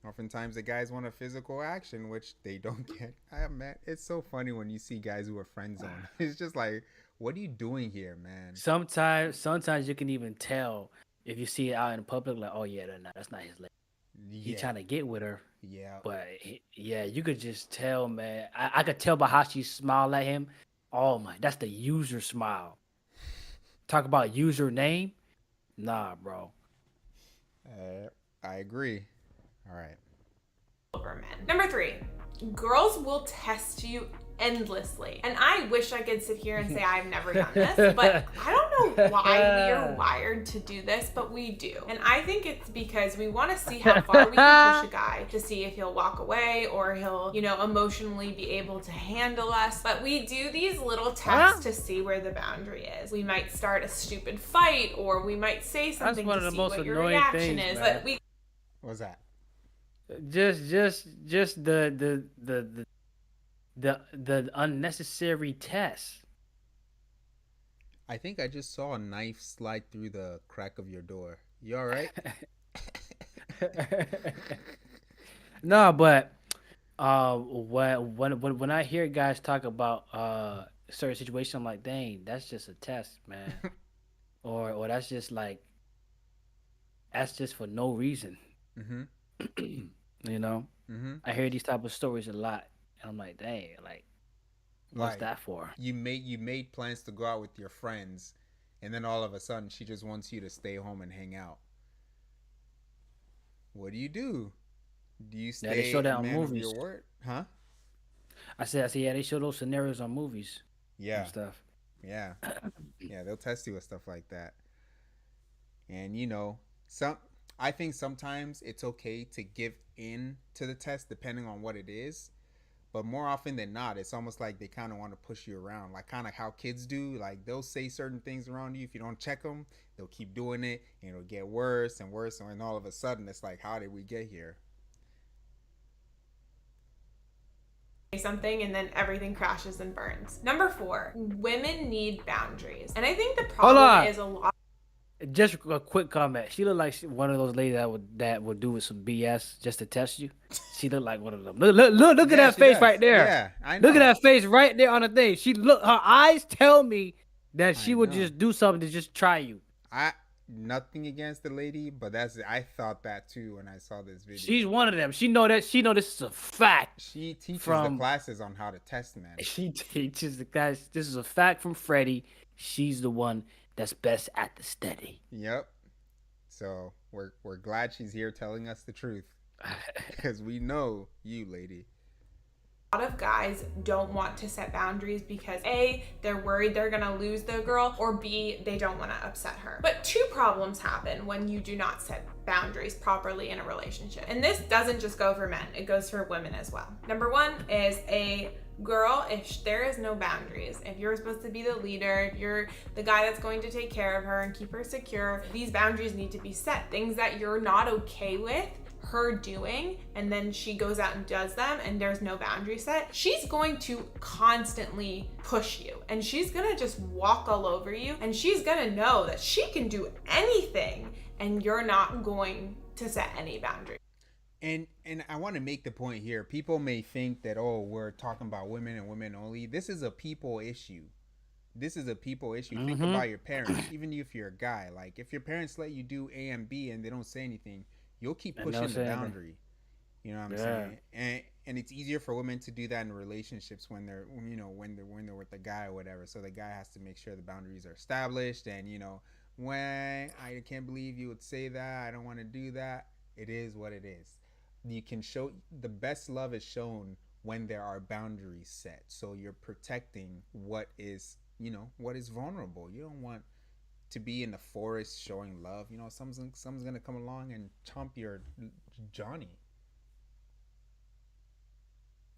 Speaker 1: Oftentimes the guys want a physical action, which they don't get. Man, it's so funny when you see guys who are friend zone. It's just like, what are you doing here, man?
Speaker 2: sometimes you can even tell if you see it out in public, like, oh yeah, no, that's not his lady. He
Speaker 1: Yeah,
Speaker 2: trying to get with her,
Speaker 1: yeah.
Speaker 2: but yeah, you could just tell, man. I could tell by how she smiled at him. Oh my, that's the user smile. Talk about username. Nah, bro.
Speaker 1: I agree. All right.
Speaker 6: Over men. Number 3, girls will test you endlessly. And I wish I could sit here and say I've never done this, but I don't know why we are wired to do this, but we do. And I think it's because we want to see how far we can push a guy to see if he'll walk away or he'll, emotionally be able to handle us. But we do these little tests to see where the boundary is. We might start a stupid fight, or we might say something
Speaker 2: one
Speaker 6: to
Speaker 2: of the
Speaker 6: see
Speaker 2: most
Speaker 6: what your
Speaker 2: annoying
Speaker 6: reaction
Speaker 2: things,
Speaker 6: is.
Speaker 2: man.
Speaker 6: But we
Speaker 1: What's that?
Speaker 2: Just the unnecessary test.
Speaker 1: I think I just saw a knife slide through the crack of your door. You all right?
Speaker 2: No, but when I hear guys talk about certain situations, I'm like, dang, that's just a test, man, or that's just like that's just for no reason,
Speaker 1: Mm-hmm.
Speaker 2: you know.
Speaker 1: Mm-hmm.
Speaker 2: I hear these type of stories a lot, and I'm like, dang, like, what's
Speaker 1: Like
Speaker 2: that for?
Speaker 1: you made plans to go out with your friends, and then all of a sudden she just wants you to stay home and hang out. What do you do? Do you
Speaker 2: Yeah, they
Speaker 1: stay
Speaker 2: show
Speaker 1: a
Speaker 2: that on
Speaker 1: man of your
Speaker 2: movies.
Speaker 1: word? Huh?
Speaker 2: I said, yeah, they show those scenarios on movies and
Speaker 1: Yeah.
Speaker 2: stuff.
Speaker 1: Yeah. Yeah, they'll test you with stuff like that. And some I think sometimes it's okay to give in to the test depending on what it is. But more often than not, it's almost like they kind of want to push you around, like kind of how kids do. Like they'll say certain things around you. If you don't check them, they'll keep doing it, and it'll get worse and worse. And all of a sudden, it's like, how did we get here?
Speaker 6: something and then everything crashes and burns. Number 4, women need boundaries. And I think the
Speaker 2: Hold
Speaker 6: problem
Speaker 2: on.
Speaker 6: is a lot
Speaker 2: Just a quick comment. She looked like one of those ladies that would do with some BS just to test you. She looked like one of them. Look at
Speaker 1: Yeah,
Speaker 2: that
Speaker 1: she
Speaker 2: face
Speaker 1: does.
Speaker 2: right there.
Speaker 1: Yeah, I know.
Speaker 2: Look at that face right there on the thing. Her eyes tell me that
Speaker 1: I
Speaker 2: she would
Speaker 1: know.
Speaker 2: just do something to just try you.
Speaker 1: I Nothing against the lady, but I thought that too when I saw this video.
Speaker 2: She's one of them. She know this is a fact.
Speaker 1: She teaches the
Speaker 2: from-
Speaker 1: classes on how to test men.
Speaker 2: She teaches the guys. This is a fact from Freddie. She's the one that's best at the study.
Speaker 1: Yep. So we're glad she's here telling us the truth because we know you, lady.
Speaker 6: lot of guys don't want to set boundaries because A, they're worried they're gonna lose the girl, or B, they don't want to upset her. But 2 problems happen when you do not set boundaries properly in a relationship. And this doesn't just go for men, it goes for women as well. Number 1 is a girl, if there is no boundaries, if you're supposed to be the leader, if you're the guy that's going to take care of her and keep her secure, these boundaries need to be set. Things that you're not okay with her doing, and then she goes out and does them and there's no boundary set, she's going to constantly push you and she's gonna just walk all over you, and she's gonna know that she can do anything and you're not going to set any boundaries.
Speaker 1: And I want to make the point here. People may think that, oh, we're talking about women and women only. This is a people issue. This is a people issue. Think about your parents. Even if you're a guy, like if your parents let you do A and B and they don't say anything, you'll keep pushing the boundary. You know what I'm saying? And it's easier for women to do that in relationships when they're with the guy or whatever. So the guy has to make sure the boundaries are established. And when I can't believe you would say that, I don't want to do that. It is what it is. You can show the best love is shown when there are boundaries set. So you're protecting what is vulnerable. You don't want to be in the forest showing love. Someone's gonna come along and chomp your Johnny.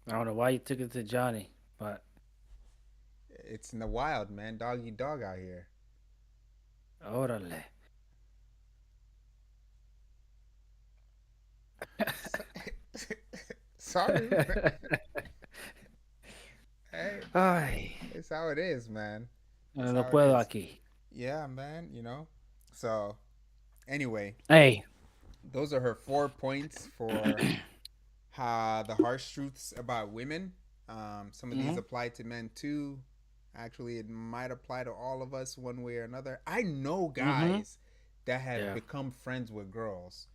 Speaker 2: I don't know why you took it to Johnny, but
Speaker 1: it's in the wild, man. Dog eat dog out here.
Speaker 2: Órale.
Speaker 1: Sorry. Hey,
Speaker 2: Ay,
Speaker 1: it's how it is, man.
Speaker 2: no
Speaker 1: It's
Speaker 2: no
Speaker 1: how it
Speaker 2: puedo
Speaker 1: is.
Speaker 2: aquí.
Speaker 1: Yeah, man. So anyway,
Speaker 2: Hey,
Speaker 1: those are her 4 points for the harsh truths about women. Some of these apply to men too. Actually, it might apply to all of us one way or another. I know guys that have
Speaker 2: Yeah.
Speaker 1: become friends with girls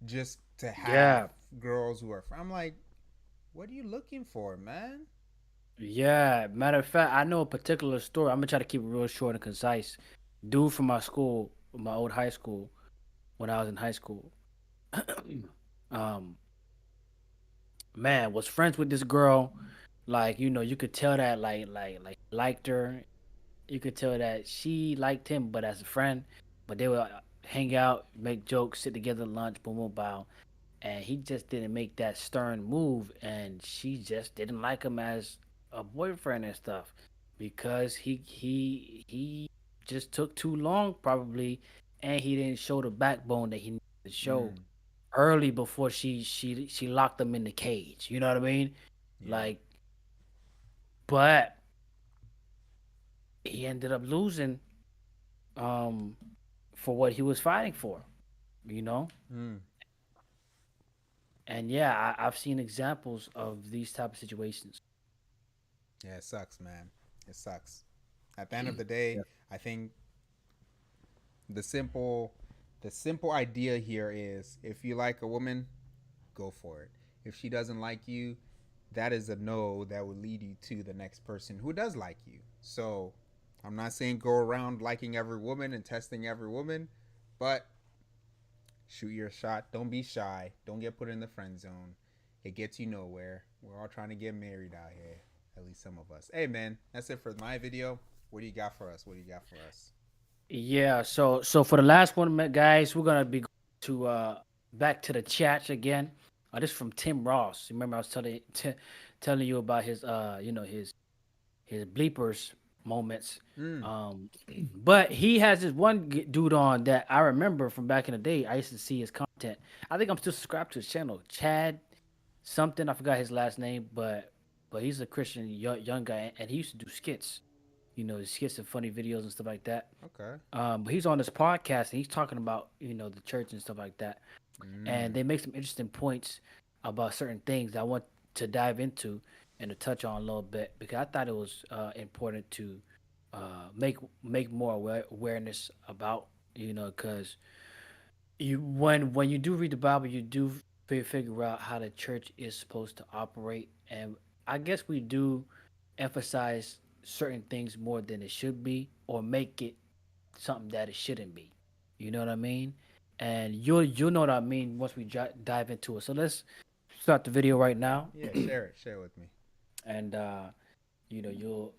Speaker 1: just to have
Speaker 2: Yeah.
Speaker 1: girls who are. I'm like, what are you looking for, man?
Speaker 2: yeah. Matter of fact, I know a particular story. I'm gonna try to keep it real short and concise. Dude from my school, my old high school, when I was in high school, um, man, was friends with this girl. Like, you could tell that like liked her. You could tell that she liked him, but as a friend. But they would hang out, make jokes, sit together, lunch, boom, boom, bow. And he just didn't make that stern move, and she just didn't like him as a boyfriend and stuff because he just took too long probably, and he didn't show the backbone that he needed to show early before she locked him in the cage. You know what I mean?
Speaker 1: Yeah.
Speaker 2: Like, but he ended up losing um for what he was fighting for, you know?
Speaker 1: Mm.
Speaker 2: And yeah, I've seen examples of these type of situations.
Speaker 1: Yeah, it sucks, man. It sucks. At the end of the day, I think the simple idea here is if you like a woman, go for it. If she doesn't like you, that is a no that would lead you to the next person who does like you. So I'm not saying go around liking every woman and testing every woman, but shoot your shot. Don't be shy. Don't get put in the friend zone. It gets you nowhere. We're all trying to get married out here. At least some of us. Hey, man, that's it for my video. What do you got for us? What do you got for us?
Speaker 2: Yeah, so for the last one, guys, we're gonna be going to back to the chats again. This is from Tim Ross. Remember, I was telling you about his his bleepers moments. But he has this one dude on that I remember from back in the day. I used to see his content. I think I'm still subscribed to his channel, Chad something. I forgot his last name, but he's a Christian young guy, and he used to do skits. Skits and funny videos and stuff like that.
Speaker 1: Okay.
Speaker 2: But he's on this podcast and he's talking about the church and stuff like that, and they make some interesting points about certain things that I want to dive into and to touch on a little bit because I thought it was important to make more awareness about because when you do read the Bible, you do figure out how the church is supposed to operate, and I guess we do emphasize certain things more than it should be or make it something that it shouldn't be. You know what I mean? And you'll know what I mean once we dive into it. So let's start the video right now,
Speaker 1: Yeah, share it with me.
Speaker 2: and we'll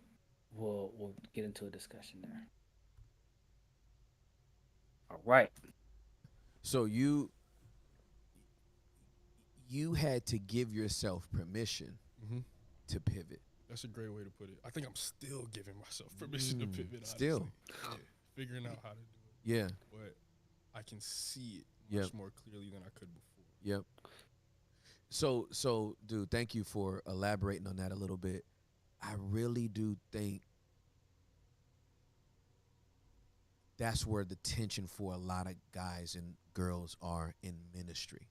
Speaker 2: get into a discussion there. All right.
Speaker 7: So you had to give yourself permission to pivot.
Speaker 8: That's a great way to put it. I think I'm still giving myself permission to pivot. Honestly.
Speaker 7: Still.
Speaker 8: Yeah, figuring out how to do it.
Speaker 7: Yeah.
Speaker 8: But I can see it
Speaker 7: Yep.
Speaker 8: much more clearly than I could before.
Speaker 7: Yep. So, dude, thank you for elaborating on that a little bit. I really do think that's where the tension for a lot of guys and girls are in ministry,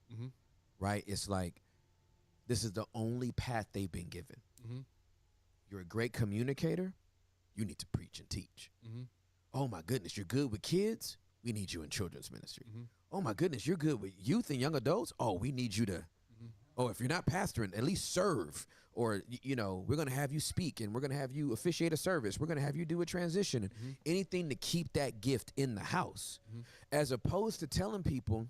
Speaker 7: right? It's like this is the only path they've been given. You're a great communicator. You need to preach and teach. Oh, my goodness, you're good with kids. We need you in children's ministry. Oh, my goodness, you're good with youth and young adults. Oh, we need you to, oh, if you're not pastoring, at least serve. Or, we're going to have you speak, and we're going to have you officiate a service. We're going to have you do a transition. And anything to keep that gift in the house. As opposed to telling people,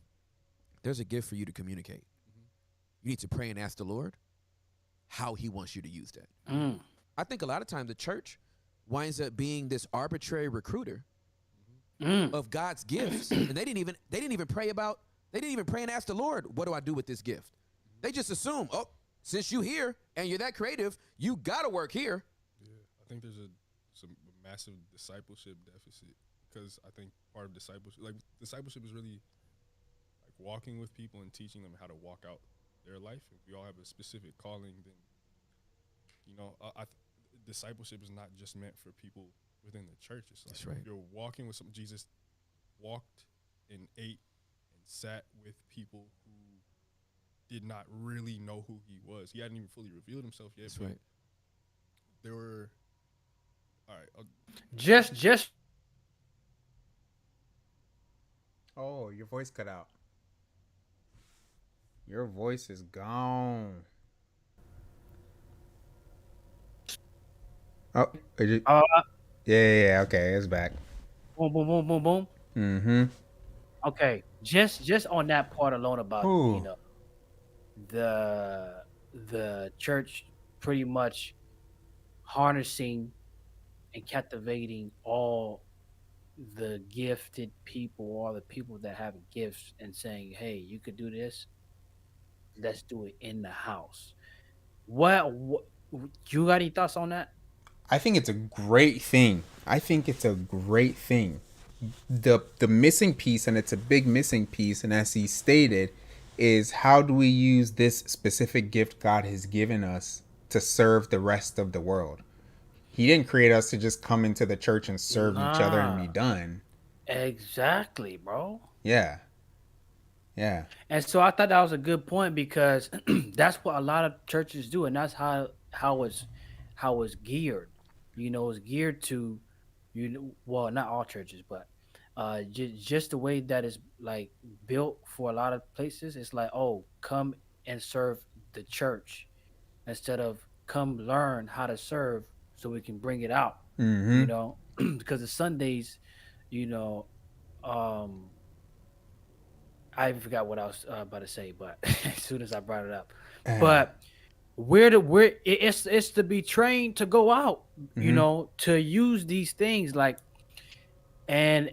Speaker 7: there's a gift for you to communicate. You need to pray and ask the Lord how he wants you to use that. I think a lot of times the church winds up being this arbitrary recruiter of God's gifts, and they didn't even pray and ask the Lord, what do I do with this gift? They just assume, oh, since you here and you're that creative, you gotta work here.
Speaker 8: Yeah, I think there's some massive discipleship deficit, because I think part of discipleship is really like walking with people and teaching them how to walk out their life. If we all have a specific calling, then discipleship is not just meant for people within the church. It's like
Speaker 7: That's right.
Speaker 8: you're walking with some. Jesus walked and ate and sat with people who did not really know who he was. He hadn't even fully revealed himself yet.
Speaker 7: That's
Speaker 8: but
Speaker 7: right.
Speaker 8: There were, all right.
Speaker 2: Just
Speaker 1: Oh, your voice cut out. Your voice is gone. Oh,
Speaker 2: uh,
Speaker 1: yeah. Okay, it's back.
Speaker 2: boom, boom, boom, boom, boom.
Speaker 1: Mm-hmm.
Speaker 2: Okay, just on that part alone about
Speaker 1: Ooh.
Speaker 2: the church pretty much harnessing and captivating all the gifted people, all the people that have gifts, and saying, "Hey, you could do this. Let's do it in the house." What you got any thoughts on that?
Speaker 1: I think it's a great thing. The missing piece, and it's a big missing piece, and as he stated, is how do we use this specific gift God has given us to serve the rest of the world? He didn't create us to just come into the church and serve each other and be
Speaker 2: Nah,
Speaker 1: done.
Speaker 2: exactly, bro.
Speaker 1: Yeah. Yeah.
Speaker 2: And so I thought that was a good point because that's what a lot of churches do, and that's how it's geared. It's geared to well, not all churches, but just the way that it's like built for a lot of places. It's like, oh, come and serve the church instead of come learn how to serve so we can bring it out.
Speaker 1: Mm-hmm.
Speaker 2: Because the Sundays, you know, um, I even forgot what I was about to say, but as soon as I brought it up, but it's to be trained to go out,
Speaker 1: Mm-hmm.
Speaker 2: to use these things like and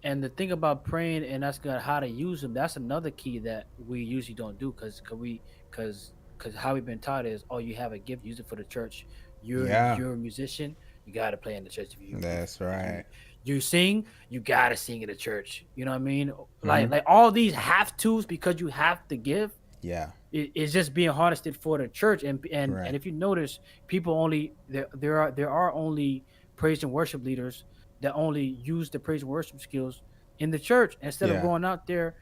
Speaker 2: the thing about praying and that's good how to use them. That's another key that we usually don't do because how we've been taught is, oh, you have a gift, use it for the church.
Speaker 1: Yeah.
Speaker 2: You're a musician, you got to play in the church.
Speaker 1: That's
Speaker 2: If you
Speaker 1: right.
Speaker 2: you sing, you got to sing in the church. You know what I mean?
Speaker 1: Mm-hmm.
Speaker 2: Like all these have tos because you have to give.
Speaker 1: Yeah.
Speaker 2: It's just being harnessed for the church, and
Speaker 1: Right.
Speaker 2: if you notice, people only there are only praise and worship leaders that only use the praise and worship skills in the church instead of
Speaker 1: Yeah.
Speaker 2: going out there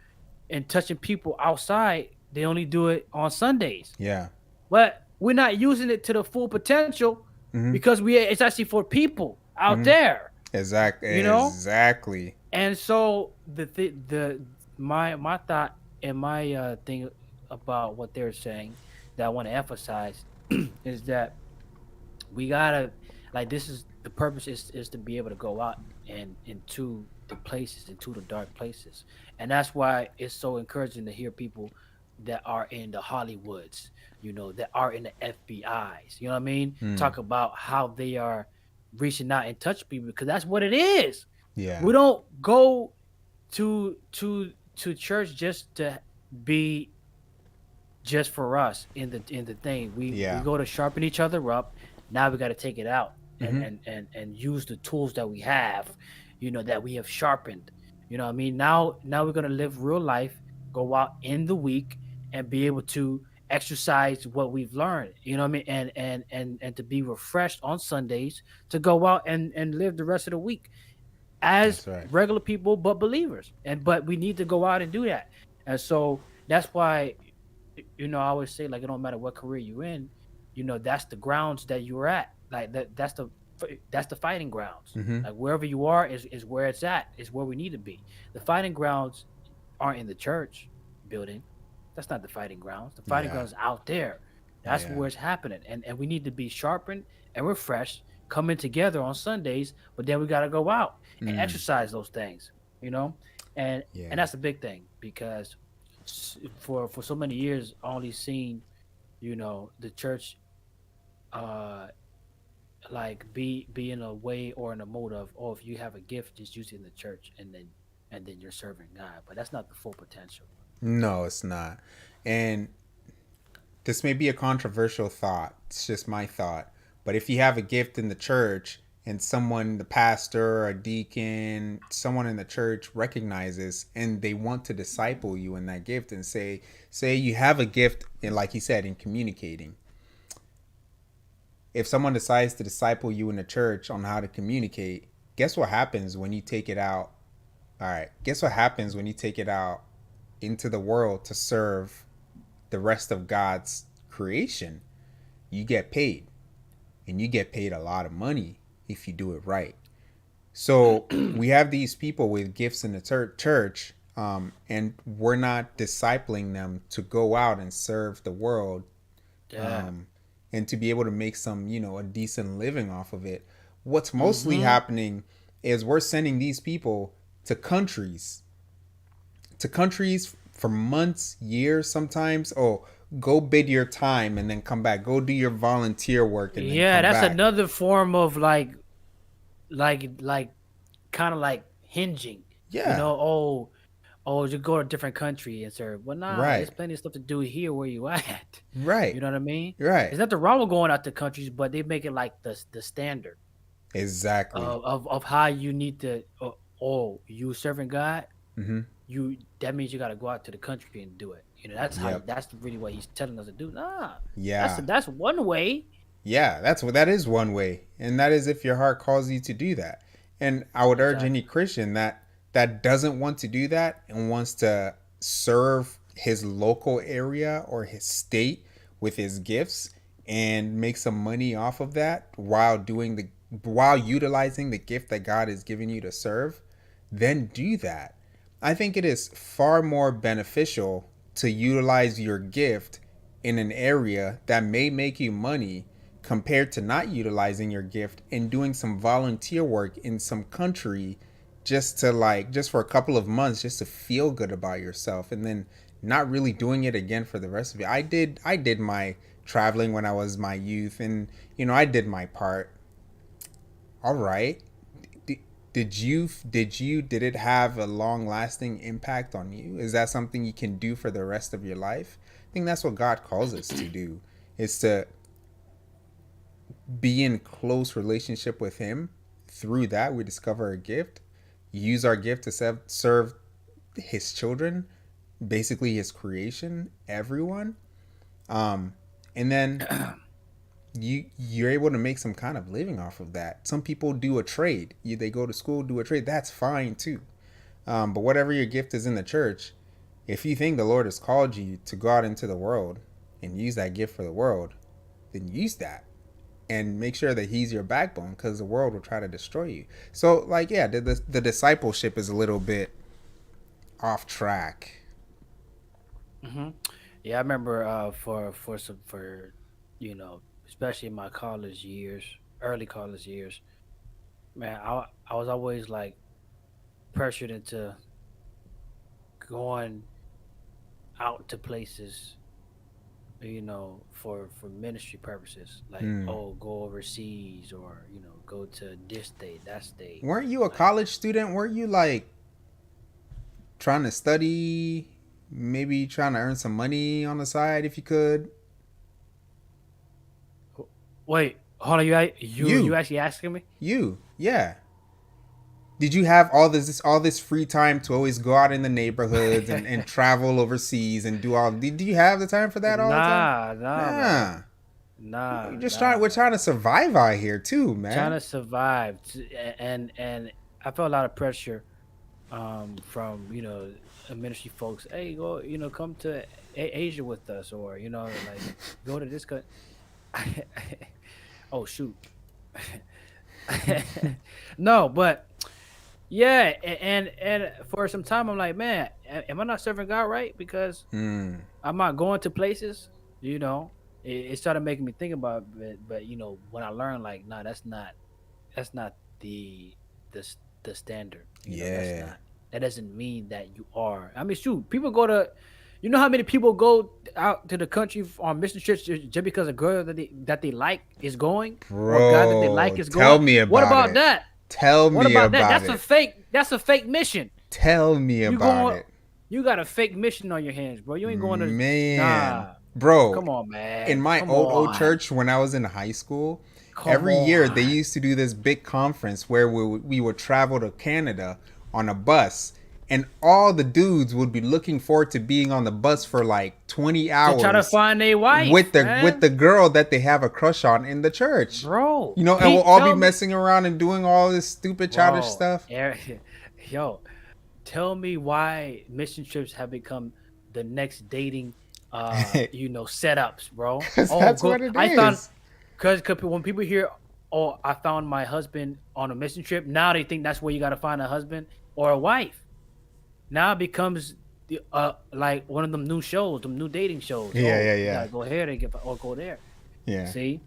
Speaker 2: and touching people outside. They only do it on Sundays,
Speaker 1: Yeah.
Speaker 2: but we're not using it to the full potential
Speaker 1: Mm-hmm.
Speaker 2: because it's actually for people out
Speaker 1: Mm-hmm.
Speaker 2: there,
Speaker 1: Exactly.
Speaker 2: you know.
Speaker 1: Exactly.
Speaker 2: And so the my thought and my thing about what they're saying that I want to emphasize is that we gotta, like, this is the purpose is to be able to go out and into the dark places, and that's why it's so encouraging to hear people that are in the Hollywoods, that are in the FBI's, you know what I mean,
Speaker 1: Mm.
Speaker 2: talk about how they are reaching out and touch people because that's what it is.
Speaker 1: Yeah.
Speaker 2: We don't go to church just to be just for us in the thing. We
Speaker 1: Yeah.
Speaker 2: go to sharpen each other up. Now we got to take it out and,
Speaker 1: Mm-hmm.
Speaker 2: and use the tools that we have, that we have sharpened. You know what I mean? Now we're gonna live real life, go out in the week and be able to exercise what we've learned. You know what I mean? And to be refreshed on Sundays to go out and live the rest of the week as
Speaker 1: That's right.
Speaker 2: regular people but believers. But we need to go out and do that. And so that's why I always say, like, it don't matter what career you're in, that's the grounds that you're at. Like that's the fighting grounds.
Speaker 1: Mm-hmm.
Speaker 2: Like wherever you are is where it's at, is where we need to be. The fighting grounds aren't in the church building. That's not the fighting grounds. The fighting
Speaker 1: Yeah.
Speaker 2: grounds are out there. That's
Speaker 1: Yeah.
Speaker 2: where it's happening. And we need to be sharpened and refreshed, coming together on Sundays, but then we gotta go out and
Speaker 1: Mm.
Speaker 2: exercise those things, and
Speaker 1: Yeah.
Speaker 2: that's a big thing because for so many years I only seen the church uh like be in a way or in a mode of, oh, if you have a gift, just use it in the church, and then you're serving God, but that's not the full potential.
Speaker 1: No, it's not. And this may be a controversial thought. It's just my thought. But if you have a gift in the church and someone, the pastor, a deacon, someone in the church recognizes and they want to disciple you in that gift and say you have a gift in, like he said, in communicating. If someone decides to disciple you in the church on how to communicate, guess what happens when you take it out? All right. Guess what happens when you take it out into the world to serve the rest of God's creation? You get paid, and you get paid a lot of money if you do it right. So we have these people with gifts in the church, and we're not discipling them to go out and serve the world.
Speaker 2: Yeah.
Speaker 1: And to be able to make some, a decent living off of it. What's mostly happening is we're sending these people to countries for months, years sometimes. Oh, go bid your time and then come back. Go do your volunteer work and then
Speaker 2: Yeah,
Speaker 1: come
Speaker 2: that's
Speaker 1: back.
Speaker 2: another form of like kind of like hinging.
Speaker 1: Yeah.
Speaker 2: You know, you go to a different country and serve. Well, nah,
Speaker 1: Right.
Speaker 2: there's plenty of stuff to do here where you at.
Speaker 1: Right.
Speaker 2: You know what I mean?
Speaker 1: Right.
Speaker 2: There's nothing wrong with going out to countries, but they make it like the standard
Speaker 1: Exactly.
Speaker 2: of how you need to. You serving God.
Speaker 1: Mm-hmm.
Speaker 2: That means you got to go out to the country and do it. You know, that's how.
Speaker 1: Yep.
Speaker 2: That's really what he's telling us to do. Nah.
Speaker 1: Yeah.
Speaker 2: That's one way.
Speaker 1: Yeah, that is one way. And that is if your heart calls you to do that. And I would urge any Christian that doesn't want to do that and wants to serve his local area or his state with his gifts and make some money off of that while utilizing the gift that God has given you to serve, then do that. I think it is far more beneficial to utilize your gift in an area that may make you money compared to not utilizing your gift and doing some volunteer work in some country just for a couple of months just to feel good about yourself and then not really doing it again for the rest of it. I did my traveling when I was my youth, and I did my part. All right. Did it have a long lasting impact on you? Is that something you can do for the rest of your life? I think that's what God calls us to do, is to be in close relationship with him. Through that, we discover a gift, use our gift to serve his children, basically his creation, everyone. And then you're able to make some kind of living off of that. Some people do a trade. They go to school, do a trade. That's fine too. But whatever your gift is in the church, if you think the Lord has called you to go out into the world and use that gift for the world, then use that and make sure that he's your backbone, because the world will try to destroy you. So the discipleship is a little bit off track.
Speaker 2: Mm-hmm. Yeah, I remember especially in my early college years, man, I was always like pressured into going out to places, for ministry purposes, like go overseas or go to this state, that state.
Speaker 1: Weren't you a college student? Weren't you like trying to study, maybe trying to earn some money on the side if you could?
Speaker 2: Wait, hold on. You actually asking me?
Speaker 1: Yeah. Did you have all this free time to always go out in the neighborhoods and travel overseas and do all? Did you have the time for that all the time?
Speaker 2: Nah.
Speaker 1: We're trying to survive out here too, man.
Speaker 2: Trying to survive, and I felt a lot of pressure, from ministry folks. Hey, go come to Asia with us, or like go to this country. Oh shoot. No, but yeah, and for some time I'm like, man, am I not serving God right? Because I'm not going to places. It started making me think about it, but when I learned, like, nah, that's not the standard. That doesn't mean that you are. I mean, shoot, people go to. You know how many people go out to the country on mission trips just because a girl that they like is going,
Speaker 1: Bro,
Speaker 2: or a guy that they like is going?
Speaker 1: Tell me about it.
Speaker 2: What about that?
Speaker 1: Tell me about
Speaker 2: that?
Speaker 1: it.
Speaker 2: That's a fake mission.
Speaker 1: Tell me about it.
Speaker 2: You got a fake mission on your hands, bro. You ain't going to.
Speaker 1: Man.
Speaker 2: Nah.
Speaker 1: Bro.
Speaker 2: Come on, man.
Speaker 1: In my old church when I was in high school, every year they used to do this big conference where we would travel to Canada on a bus, and all the dudes would be looking forward to being on the bus for like 20 hours
Speaker 2: to try to find a wife
Speaker 1: with the girl that they have a crush on in the church,
Speaker 2: bro.
Speaker 1: You know, and we'll all be messing around and doing all this stupid childish stuff.
Speaker 2: Yo, tell me why mission trips have become the next dating setups, bro.
Speaker 1: That's what it is.
Speaker 2: Because when people hear, oh, I found my husband on a mission trip, now they think that's where you got to find a husband or a wife. Now it becomes like one of them new shows, them new dating shows.
Speaker 1: Yeah.
Speaker 2: Go here or go there.
Speaker 1: Yeah.
Speaker 2: See?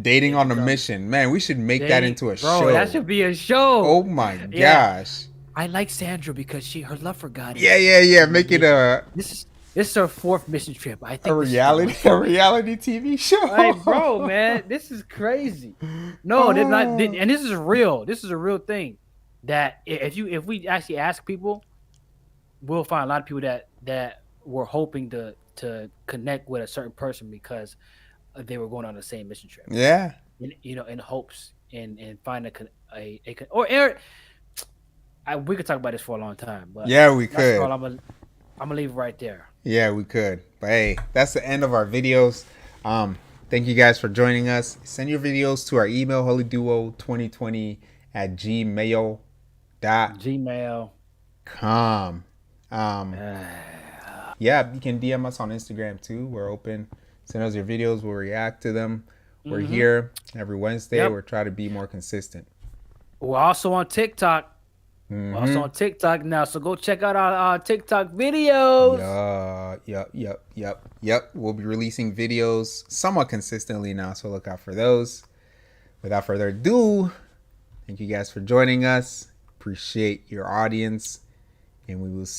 Speaker 1: Dating on a mission. Man, we should make that into a show.
Speaker 2: Bro, that should be a show.
Speaker 1: Oh my gosh.
Speaker 2: I like Sandra because her love for God.
Speaker 1: Yeah. Make it
Speaker 2: This is her 4th mission trip. I think
Speaker 1: a reality TV show.
Speaker 2: Like, bro, man, this is crazy. No, they're not. And this is real. This is a real thing. That if we actually ask people, we'll find a lot of people that were hoping to connect with a certain person because they were going on the same mission trip.
Speaker 1: Yeah.
Speaker 2: In hopes and find we could talk about this for a long time, but
Speaker 1: yeah, we could.
Speaker 2: I'm gonna leave it right there.
Speaker 1: Yeah, we could. But hey, that's the end of our videos. Thank you guys for joining us. Send your videos to our email, holyduo2020@gmail.com. Yeah, you can DM us on Instagram too. We're open. Send us your videos. We'll react to them. We're here every Wednesday. Yep. We're trying to be more consistent.
Speaker 2: We're also on TikTok. We're also on TikTok now, so go check out our TikTok videos.
Speaker 1: Yep. We'll be releasing videos somewhat consistently now, so look out for those. Without further ado, thank you guys for joining us. Appreciate your audience, and we will see